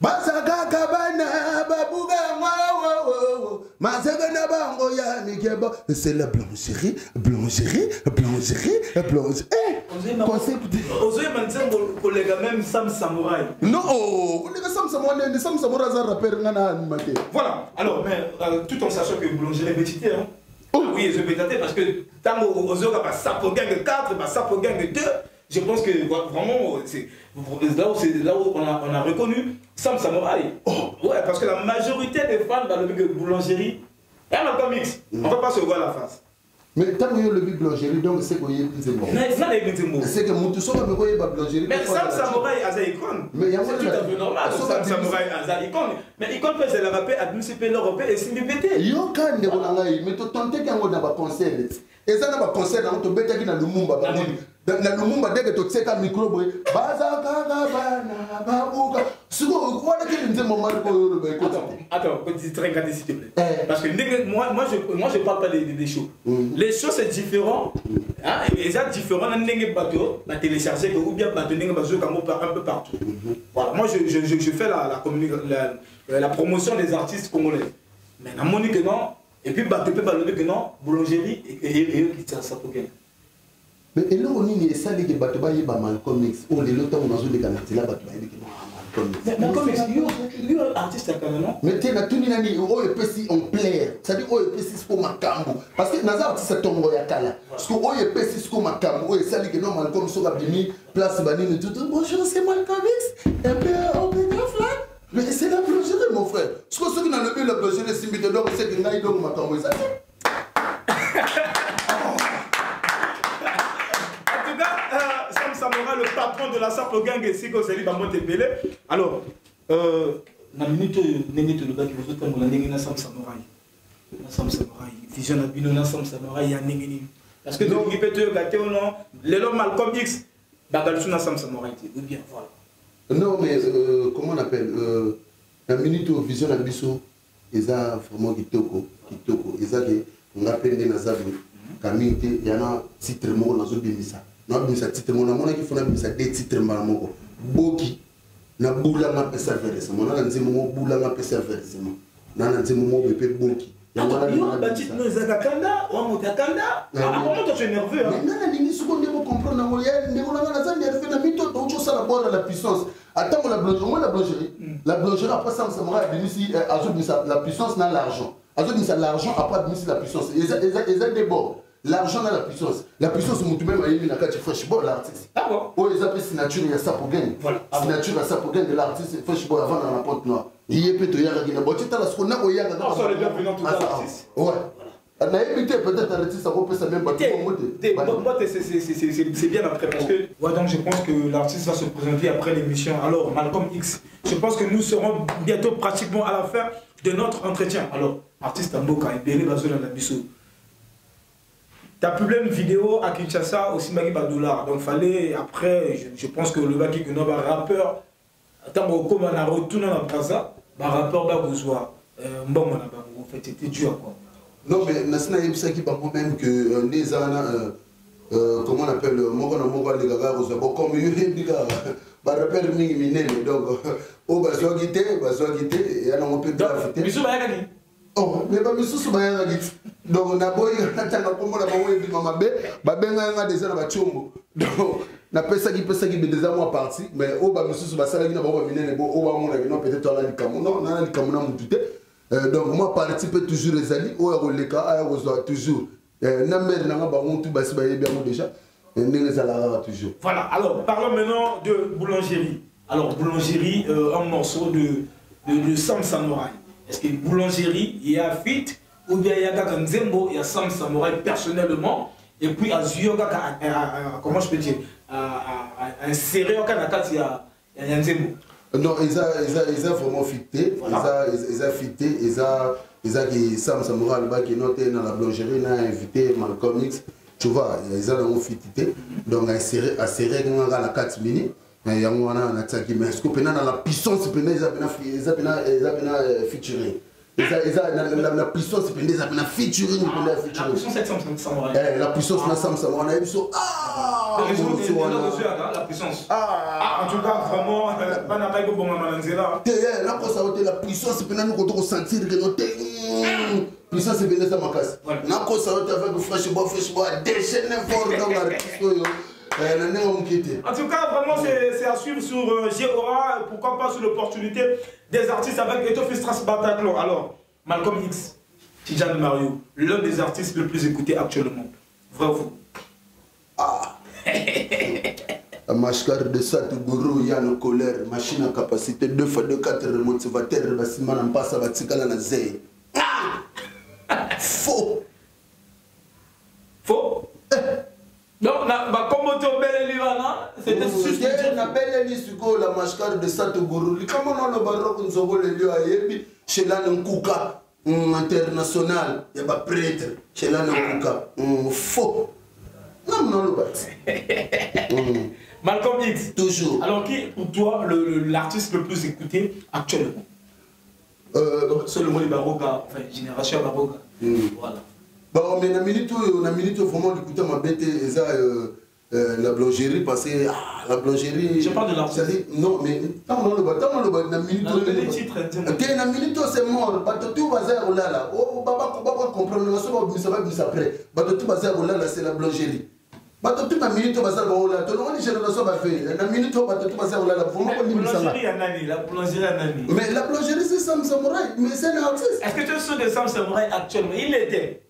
Basaka kabana babuga ngwa. Masega na bango ya mike ba. C'est la blancherie. Concept. Ozoé Manzembo collègue même Sam Samouraï. Non, on est Sam Samouraï za rappeur ngana animaté. Voilà. Alors mais tout en sachant que boulangerie est petite hein. Oui, je vais tâter parce que tant Ozoé va Sapo gang 4, va Sapo gang 2. Je pense que vraiment c'est là où on a reconnu Sam Samouraï. Ouais, parce que la majorité des fans dans le boulangerie, il y a un comics. On va pas se voir la face. Mais tant que le big blancherie, donc c'est quoi il est bon. C'est que mon tout ça me voyait pas blancherie. Mais Sam Samouraï a une icône. Mais il y a tout à fait normal. Sam Samouraï a une icône. Mais icône fait la rapper administrer l'Europe et c'est une bêtise. Yo kan ne bolanga mais to tenter quand on a pas concert. Et ça n'a pas concert dans to bêta qui na Lumumba ba. Na Lumumba dès que to tseka micro boy baza kaka bana babuka. Suko voilà que nous moment ko yo ba ko. Attends, petit train quand s'il te plaît. Parce que moi je parle pas des shows. Les shows c'est différent. Hein, et ça différent dans n'enge bateau, la télécharger ou bien bateau n'enge bateau comme un peu partout. Voilà, moi je fais la promotion des artistes congolais. Mais na monique non et puis bateau peut baloner que non, boulangerie et qui ça pour gagner. Mais et là on est ça les bateau ba yeba Malcolm X ou les lotos on a joué les canatila bateau ba yeba mais Malcolm X lui artiste à Canada. Mais tu n'as tout ni nani o epesi on plaire. Ça dit o epesi pour makambo parce que naza artiste tongo ya kala. Parce que o epesi pour makambo o ça dit que non Malcolm so bimi place banini tout bonjour c'est Malcolm X et puis on peut flat. Mais c'est la blancherie mon frère. Ce que ceux qui n'ont le but la blancherie c'est de donc c'est que ngai donc makambo ça. Samouraï, le patron de la Sapo Gang et Siko Sali Bamote Belé. Alors, la minute le gars qui vous dit que la Sam Samouraï. La Sam Samouraï. Vision à Bino, la Sam Samouraï, il y a Nengini. Parce que donc, il peut te gâter ou non. Les hommes Malcolm X, Bagalsou na Sam Samouraï. Ou bien, voilà. Non, mais comment on appelle la minute Vision à Bisso, ils ont vraiment Kitoko. Ils ont appelé des Nazabi. Camille, il y en a titre mot dans le Bimisa. Non, mais ça titre mon amour qui font ça des titres malamo. Boki na boula na pesa versement. Na nzi mo boula na pesa versement. Na nzi mo bébé boki. Ya yo batit no zakakanda, wa motakanda. Comment toi tu es nerveux hein? Mais na ningi suko ndemo comprendre na moya ndemo na za nerveux na mito to cho ça la bonne la puissance. Attends la blancherie. La blancherie après ça Samouraï a ici ajoute la puissance dans l'argent. Ajoute l'argent après ici la puissance. Ils ont des bords. L'argent dans la puissance. La puissance, c'est même à une carte fresh ball l'artiste. Ah bon? Oh, ils appellent signature, il y a ça pour gagner. Voilà. Signature, il y a ça pour gagner de l'artiste fresh ball avant dans la porte noire. Il y a peut-être y a rien. Bon, tu as la scouna ou il y a rien. Non, ça les bienvenus tous les artistes. Ouais. On a évité peut-être l'artiste, ça peut ça même pas. Moi, c'est bien après parce que. Ouais, donc je pense que l'artiste va se présenter après l'émission. Alors, Malcolm X, je pense que nous serons bientôt pratiquement à la fin de notre entretien. Alors, artiste Amboka et Bélé Bazola Nabiso. Tu as publié une vidéo à Kinshasa au Simagi Badoula. Donc, fallait, après, je pense que le Baki Guno, un rappeur, tant qu'on a retourné dans la casa, un rappeur Bagouzwa, bon, en fait, c'était dur quoi. Non, mais Nasna Yebsa qui parle même que les ana, comment on appelle, Mogo les gars, comme il y a un rappeur miné, donc, au Bazoa Guité, et à un peu de la oh, mais pas monsieur Soubaya Git. Donc on a beau y attendre comme on a beau y maman bé, babenga déjà na bachombo. Donc na pesa qui déjà moi parti, mais au ba monsieur Soubaya qui na ba miner les beau au ba mon non peut-être on a le Cameroun, non on a le Cameroun mutute. Donc moi participe toujours les alliés au Roleka à Rosa toujours. Na mer na ba on tout basi ba bien déjà. Ndenge ça la toujours. Voilà, alors parlons maintenant de boulangerie. Alors boulangerie un morceau de Sam Samouraï. Est-ce que boulangerie, il y a fit ou bien il y a Gaganzembo, il y a Sam Samouraï personnellement, et puis à Zuyoga, comment je peux dire, inséré au Canada, il y a Nzembo. Non, ils ont vraiment fité, ils ont fité, ils ont qui Sam Samoura qui est noté dans la boulangerie, n'a invité Malcolm X. Tu vois, ils ont fitité. Donc, à serrer dans la 4 minutes. Mais il y a un attaque. Mais est-ce que dans la puissance, ils ont featuring. La puissance, ils ont featuring. La puissance, c'est Sam Samoura. La puissance, c'est Sam Samoura. La puissance. En tout cas, vraiment, la puissance, c'est sentir que nous puissance, c'est ça ma casse. Nous avec fraîche bois, déchaîner fort dans l'artiste. En tout cas, vraiment, c'est à suivre sur G.O.R.A. Pourquoi pas sur l'opportunité des artistes avec Ethofis Tras Bataclan. Alors, Malcolm X, Tidjane Mario, l'un des artistes le plus écoutés actuellement. Vrai ou faux? La mâchoire de Satou Gourou, il y a une colère, machine à capacité 2 x 2 4 motivateur, bâtiment en passe à Batikala na Zé. Faux. Faux? Donc, comme tu as dit, c'était juste. La belle Elisuko, la mâchoire de Satou Gourou, comment on a le baroque, nous avons le lieu à Yebi, chez l'Anne Kouka, international, il y a un prêtre, chez l'Anne Kouka. Faux. Non, le bat. Malcolm X. Toujours. Alors, qui est pour toi l'artiste le plus écouté actuellement? C'est le mot de Baroka, enfin, Génération Baroka. Voilà. Bon, mais la minute vraiment d'écouter ma bête, la boulangerie, parce que la boulangerie. Je parle de l'artiste. Non, mais tant le bas, la minute. Les titres, la minute, c'est mort. Tout bazar là. Oh, Baba comprendre, ça va après. Tout bazar là, c'est la boulangerie. Tout la minute, bazar là. Tout le monde, génération va faire. La minute, tout bazar là. La boulangerie à Nani. Mais la boulangerie, c'est Sam Samouraï. Mais c'est un artiste. Est-ce que tu es sûr de Sam Samouraï actuellement? Il était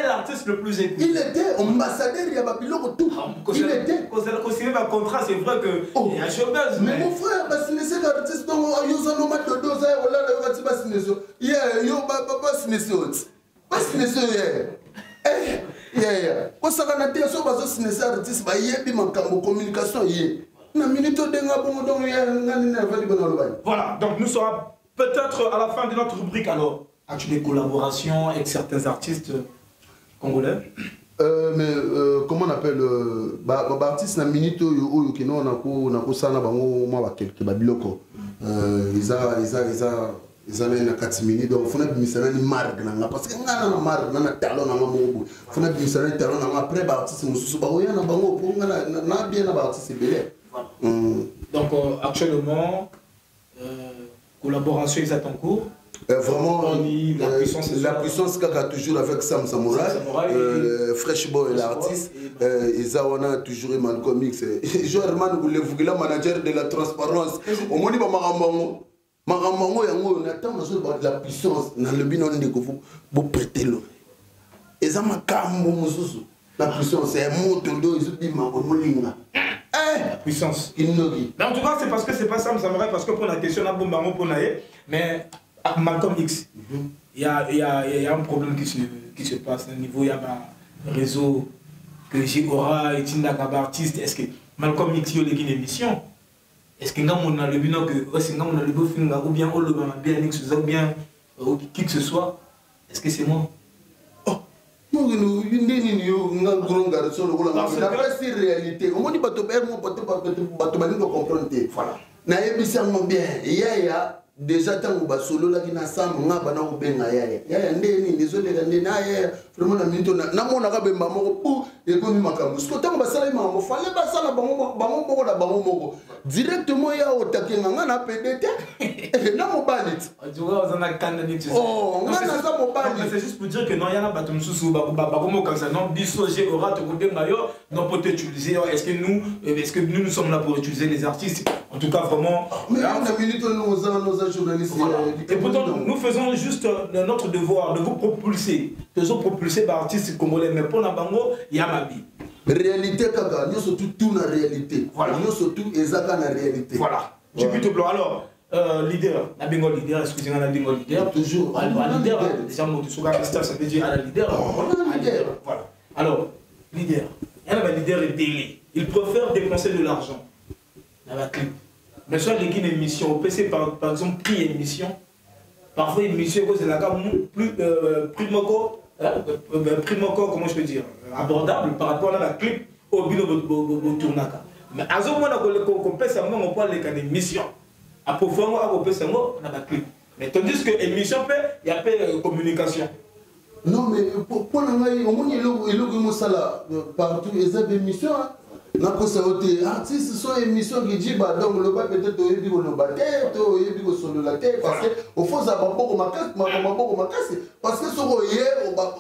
l'artiste le plus écouté. Il était ambassadeur, il y a Babylon tout. Il était. Quand c'est un contrat, c'est vrai qu'il y a un chômage. Mais mon frère, c'est l'artiste dont il y a un nombre de doses. Il y a voilà, donc nous serons peut-être à la fin de notre rubrique alors. As-tu des collaborations avec certains artistes congolais? Mais comment on appelle artiste na minute qui nous on a ça na bango moi quelques babiloko ils a na 4 minutes donc faut na bimisana ni marque na parce que ngana na marque na talon na mobu faut na bimisana ni talon na après artiste mususu ba oya na bango pour ngana na bien na artiste belé. Donc actuellement collaboration ils attendent cours. Vraiment, la puissance qu'a toujours avec Sam Samouraï, Fresh Boy l'artiste, on a toujours Malcolm X. Joërman, vous le manager de la transparence. Au moins, Marambango, on attend la puissance dans le binon de vous pour prêter l'eau. Et ça m'a la puissance, c'est un mot de dos, ils ont dit Mamolinga. La puissance. Mais en tout cas, c'est parce que c'est pas Sam Samouraï, parce que pour la question, on a Bombamo pour naïe, mais. Malcolm X, il y a un problème qui se passe au niveau, il y a un réseau que G.O.R.A. et Tinda Kaba artiste. Est-ce que Malcolm X, il y a une émission? Est-ce que on a le bilan que on a le beau film ou bien on le bien X ou bien qui que ce soit? Est-ce que c'est moi? Oh, non, c'est réalité. Au moins, il comprendre. Voilà. Déjà tant que solo la kina sam nga bana ko benga yaya ndeni désolé ndeni yaya vraiment na minto na mona ka bemba moko pou e ko mi makambo sko tant ba sala ma mo fallait ba sala bango moko na bango moko directement ya otakenga nga na PDT na mo banit tu vois on a candidat oh nga na za mo banit c'est juste pour dire que non ya na batum susu ba comme ça non biso G.O.R.A. te ko benga yo non peut utiliser est-ce que nous sommes là pour utiliser les artistes en tout cas vraiment mais on a minute nos journalistes. Voilà. Et pourtant, nous faisons juste notre devoir de vous propulser. Faisons propulser par artistes congolais. Mais pour la bango, il y a ma vie. Réalité, kaka, nous sommes tout la réalité. Voilà. Nous sommes tout exactement la réalité. Voilà. Du but blanc. Alors, leader, la bingo leader, excusez-moi, la bingo leader. Toujours. Leader, déjà, mon ça veut dire à la leader. Leader. Voilà. Alors, leader. Il y a un leader et télé. Il préfère dépenser de l'argent dans la clip. Mais soit l'équipe d'émission, au PC par exemple, qui est émission, parfois émission c'est la gamme plus primoko, comment je peux dire, abordable par rapport à la clip au bino tournaka. Mais à ce moment-là, on peut savoir on parle de l'émission. Approfondir, on peut savoir dans la clip. Mais tandis que l'émission il y a pas de communication. Non, mais pour nous, au moins, il y a ça partout, il y a des émissions. Les artistes sont des émissions qui disent donc le bas peut-être au début le bâtiment, au début sur la tête, parce qu'au fond, ça va beaucoup ma casse. Parce que sur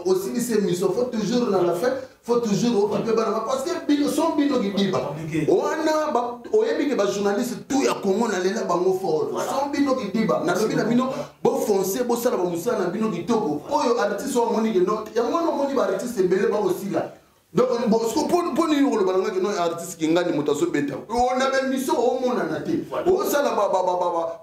aussi ces émissions, il faut toujours dans la fin, il faut toujours occuper parce que son bino qui dit on a des journalistes tout ya Congo na lela bango fort. Son bino qui dit na lobina bino bo foncer bo sala ba musala na bino kitoko. Oyo artiste wa moni que non, ya mona moni ba artiste belé ba aussi là. Donc, pour nous, le balanga qui est artiste qui gagne motaso beta. On a même mission au monde en athée. On sala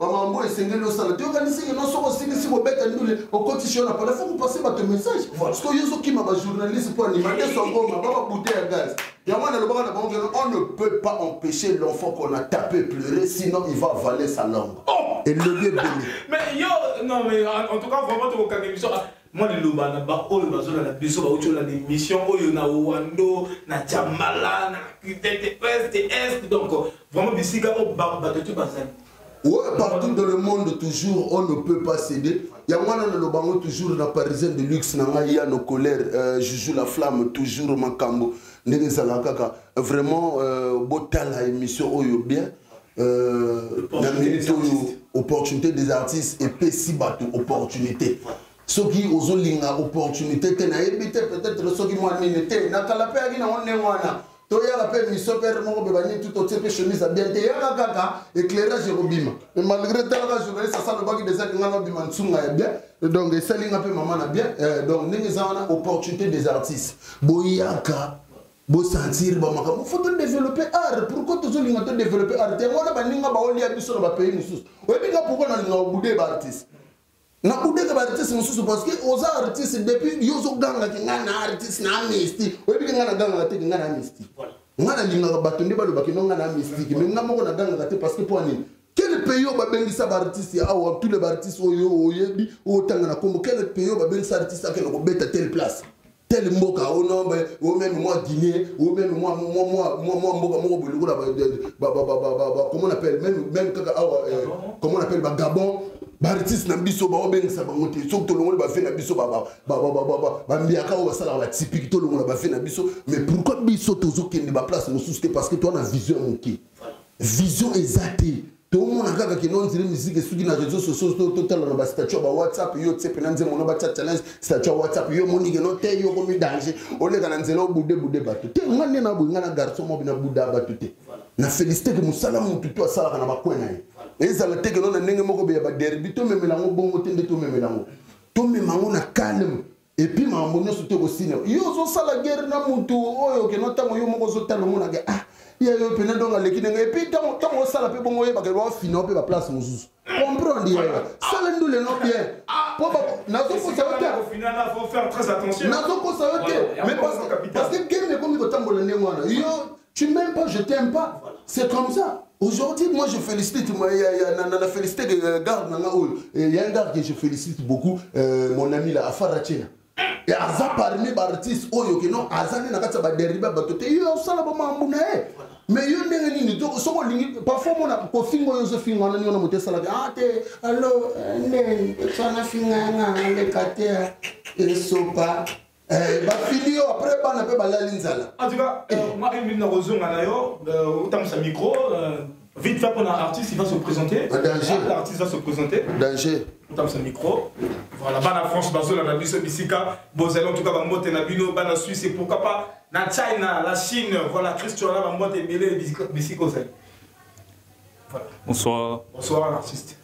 mambo et sengelo sala. Tu organises que nous sommes aussi si vous bêtes nous au quotidien là. Pour la fois vous passez votre message. Parce que yoso qui m'a journaliste pour animer son goma, baba bouteille à gaz. Yamana le balanga on ne peut pas empêcher l'enfant qu'on a tapé pleurer, sinon il va avaler sa langue. Et le lieu belé. Mais yo, non mais en tout cas vraiment tu vois émission. Moi, les loba na ba oyo bazona na biso ba ucho la émission oyo na Wando na Jamala na est donc vraiment bisika o ba tu bazani. Ouais, partout dans le monde toujours on ne peut pas céder. Il y a moi dans le bango toujours la parisienne de luxe na ngai ya nos colères Juju la flamme toujours makambo ndenge zala kaka vraiment botala émission oyo bien opportunité des artistes et pessi bateau opportunité. Ceux qui ont une opportunité, peut-être ceux qui ont une opportunité, ils ont chemise à bien éclairage et malgré donc donc opportunité des artistes boyaka bo sentir ba makamo faut développer art pourquoi tu veux développer art et moi ba ninga ba oli abiso na ba pays mususu oyebinga pourquoi na linga obude ba artiste na bude ka ba artiste mususu parce que aux artistes depuis yozo ganga ngana artiste na amnesty oyebinga ngana ganga te ngana amnesty voilà ngana linga ba tonde ba lo ba kinonga na amnesty mais ngamo ko na ganga te parce que pour ani quel pays ba bengisa ba artiste a tous les artistes oyo oyebi o tanga na kombo quel pays ba bengisa artiste a ko beta telle place tel mboka au nombre ou même moi Guinée ou même moi mboka moko buluko la comment on appelle même comment on appelle Gabon ba artiste na biso ba obengisa ba monter so to longo ba fait na biso ba mbiaka o basala ba typique to longo ba fait na biso mais pourquoi biso tozo kende ba place no souci parce que toi na vision moké vision exacte. Tout le monde a dit que non, c'est musique et sur les réseaux sociaux, total on a ba statut ba WhatsApp, yo tsepe nanze mon ba chat challenge, statut WhatsApp, yo moni que non te yo comme danger. Ole kana nzela bude batu. Te ngane na bunga na garçon mo bina buda batu te. Na féliciter que musala mu tuto sala kana ba kwena ye. Eza la te que non na ndenge moko be ba derby to memelango bongo tende to memelango. To memango na calme. Et puis ma mbonyo sote ko sine. Yo zo sala guerre na mutu oyo ke no tango yo moko zo talo mona ke ah il y a eu plein de l'équipe et puis tant on ça la peut bon parce que va finir pe place mususu comprendre ça le nous le non bien na zo ko ça au final là faut faire très attention na zo ko ça mais parce que game comme ko tambola ne mwana yo tu m'aimes pas je t'aime pas c'est comme ça aujourd'hui moi je félicite moi il y a félicité garde nanga il y a un gars que je félicite beaucoup mon ami là Afarachena. Et Aza parmi les artistes, oyo que non, Aza n'est pas ba deriba ba tote yo sala ba mambuna mais yo ndenge nini donc soko lingi parfois mon ko fingo yo zo fingo na nyona mote sala ah te allo ne sana finga na le kate et sopa ba filio après ba na pe ba la linzala en tout cas moi une minute rozonga na yo autant sa micro vite fait pour un artiste il va se présenter l'artiste va se présenter danger dans ce micro voilà bana France bazo la biso bisika bozela en tout cas ba mbote na bino bana Suisse et pourquoi pas na China la Chine voilà Christian là ba mbote belé bisika aussi voilà bonsoir l'artiste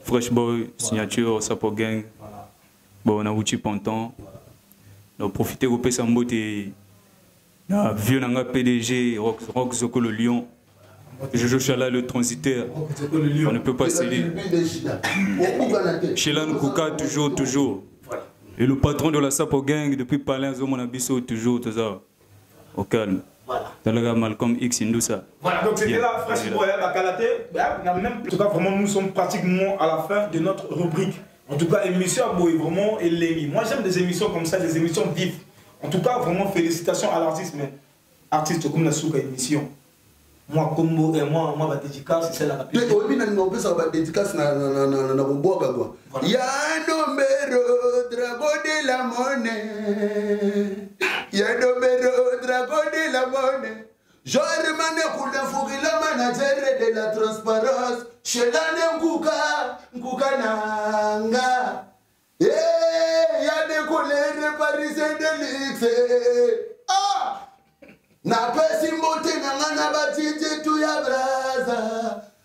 Fresh Boy signature Sapo Gang voilà bon on a outil ponton donc profiter au pesa mbote na vieux nanga PDG Rock Zoko le Lion Jojo Chala le transitaire, on ne peut pas céder. Shelan Kouka toujours. Et le patron de la Sapo Gang depuis Palin Zomon Abisso toujours tout ça. Au calme. Voilà. Dans le Malcolm X Indoussa. Voilà, donc c'était là, Fresh Boy, la Kalaté. En tout cas, vraiment, nous sommes pratiquement à la fin de notre rubrique En tout cas, émission à Boy, vraiment, et Lémi. Moi, j'aime des émissions comme ça, des émissions vives. En tout cas, vraiment, félicitations à l'artiste, mais artiste comme la souka émission. Moi, comme moi, ma dédicace, c'est celle-là. Mais oui, on peut savoir dédicace na Roboga quoi. Ya numéro dragon de la monnaie. Ya numéro dragon de la monnaie. Genre mané koule fouri la manager de la transparence. Chelane nkuka nanga. Ya des couleurs parisiennes de luxe. Ah! Na pesi mbote na ngana batije tu ya braza.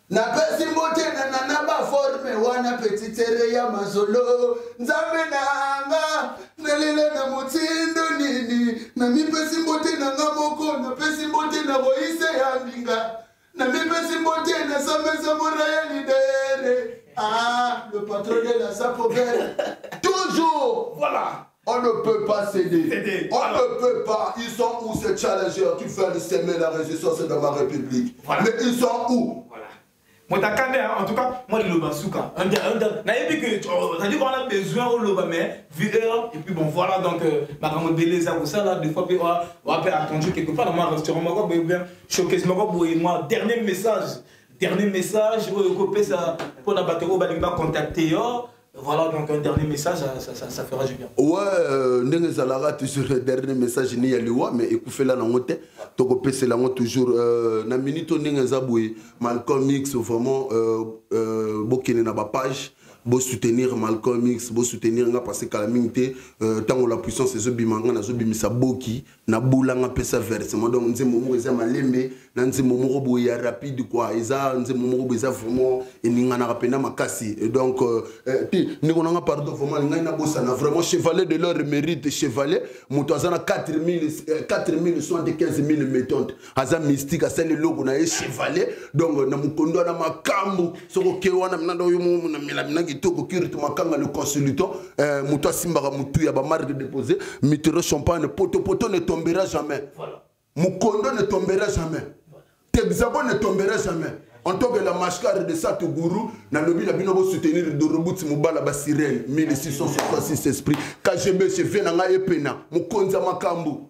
Na pesi mbote na nana ba forme wana petitere ya mazolo. Nzambe nanga nelele na mutindo nini. Na mi pesi mbote na ngamoko na pesi mbote na boise ya mbinga. Na mi pesi mbote na samesa moraya lidere. Ah, le patron de la Sapoguerre. Toujours. Voilà. On ne peut pas céder. On ne peut pas. Ils sont où ces challengers qui veulent semer la résistance dans ma République? Voilà. Mais ils sont où? Voilà. Moi, en tout cas, moi, le Basuka. On a dit qu'on a besoin au Loba, mais vidéo. Et puis bon, voilà, donc, ma grande belleza, vous savez, là, des fois, on a attendu quelque part dans mon restaurant. Moi, dernier message. Dernier message, pour la batterie, on va contacter. Voilà, donc un dernier message, ça fera du bien. Ouais, nous toujours le dernier message, ni yaliwa, mais écoutez là, c'est là toujours. Na minute, nous Malcolm X, vraiment, beaucoup na ba page. Pour soutenir Malcolm X, pour soutenir nga parce que la minute tant la puissance est bimanga na bimisa boki na boulanga pesa versement donc nze momo eza malembe na nze momo boya rapide quoi eza nze momo boza vraiment eninga na rapena makasi et donc ti nikonanga pardon vraiment nga na bossa na vraiment chevalier de leur mérite chevalier moto azana 4000 soins de 15000 méthodes aza mystique asali logo na chevalier donc na mukondo na makambu soko kewana mnando yo momo na milamina le consultant, Moutoua Simbara Moutoua, ma marque de déposer, Mitero Champagne, Poto ne tombera jamais. Moukondo ne tombera jamais. Texabo ne tombera jamais. En tant que la mashkar de Sato Gourou, na lobby la binobo soutenir de Robot Moubala Basirel, 1666 esprits, KGB, je viens à Epena, Moukonza Makambu.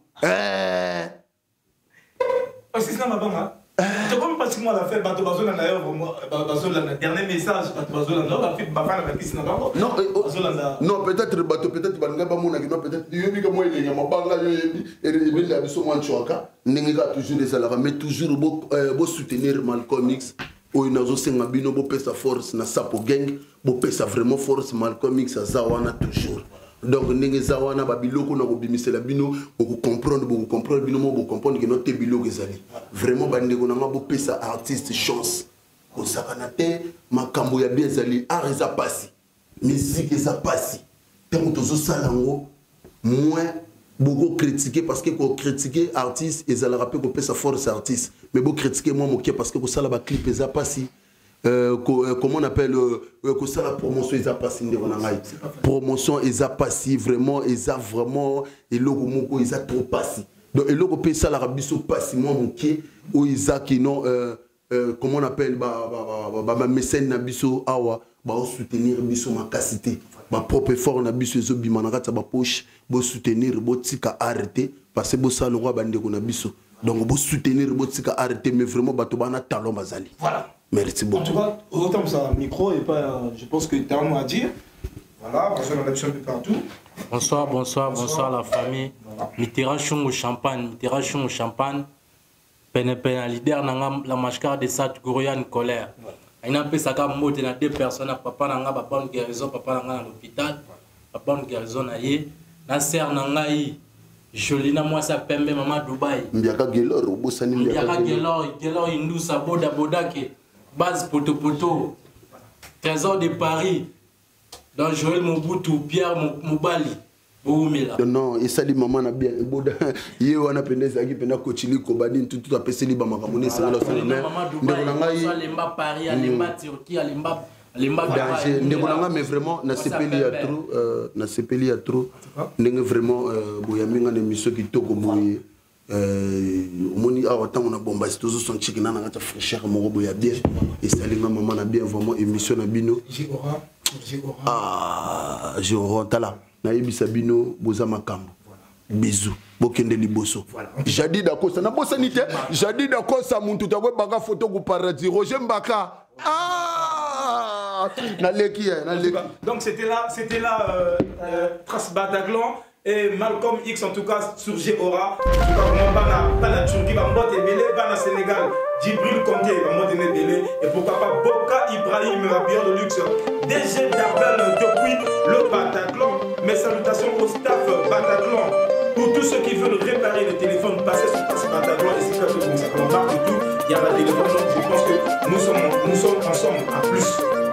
Parce que c'est ma banque. Tu comprends parce que moi la fait bateau bateau là d'ailleurs le dernier message bateau là on a fait bafana avec qui non peut-être bateau peut-être banga ba mona peut-être yobi que moi il y a ma banga yobi et il a besoin de choaka n'enga toujours des salariés mais toujours beau soutenir Malcolm X ou une autre senga bino beau pesa force na sapo gang beau pesa vraiment force Malcolm X à zawana toujours. Donc, nous avons babiloko na bimisa la bino, beaucoup comprendre bino, beaucoup comprendre que notre biloko ezali. Vraiment, bandeko na bo pesa artiste chance. Ko sakanate makambo ya bien ezali, art eza pasi, musique eza pasi. Tant tozo salango, moins beaucoup critiquer parce que ko critiquer artiste ezala rappel ko pesa force artiste, mais beaucoup critiquer moi moké parce que ko sala ba clip eza pasi. Comment on appelle que ça la promotion ils a passé promotion ils a passé vraiment ils a vraiment et logo moko ils a trop passé donc et logo ça la rabiso passé moi mon qui où ils a qui non comment on appelle ba mécène na biso awa ba soutenir biso ma capacité ba propre effort na biso zo bimana ta ba poche bo soutenir bo tika arrêter parce que bo ça le roi bande ko na biso donc bo soutenir bo tika arrêter mais vraiment ba to bana talon bazali voilà. Merci beaucoup. En tout cas, autant que ça, micro et pas. Je pense que tu as un mot à dire. Voilà, parce qu'on a l'habitude un peu partout. Bonsoir la famille. Mitterrand au champagne, Peine leader la mashkar de Sat Gourian colère. Il a fait ça comme mot de deux personnes, papa nanga, papa une guérison, papa nanga à l'hôpital, papa une guérison aïe. Na sœur nanga yi. Jolina moi ça pembe maman Dubaï. Mbiaka Gelor, Bosani Mbiaka Gelor Indousa Boda ke. Base Poto, Trésor de Paris, dans Joël Mobutu, Pierre Moubali, non, il s'allie maman na bien. Il on a pendez qui pena coachili kobani tout a passé li ba makamone c'est là sur mais Lemba Paris, Lemba Turquie, Lemba Lemba mais vraiment na sepeli à trop ndenge vraiment boyaminga na mission qui toko boye omoni awa tant on a bomba c'est toujours son chicken na ngata fraîcheur mo boya bien et salinga maman na bien vraiment émission na bino Ah, Géora, tala. Naïbi Sabino, Boza Makambo. Bisous. Bokende liboso. Jadi Dakosa. Na bossa nite. Jadi Dakosa, Muntu Tawe Baga photo ku paradis. Roger Mbaka. Ah! Donc c'était là Trace Bataclan et Malcolm X en tout cas sur Géora. En tout cas, comment Bana Turquie, Bana Bana Sénégal, Djibril Conté, Bana Belé et pourquoi pas Boka Ibrahim, Bière de luxe, DG Darvel depuis le Bataclan. Mes salutations au staff Bataclan. Pour tous ceux qui veulent réparer le téléphone, passez sur Trace Bataclan et si vous marque et tout, il y a un téléphone. Donc je pense que nous sommes ensemble à plus.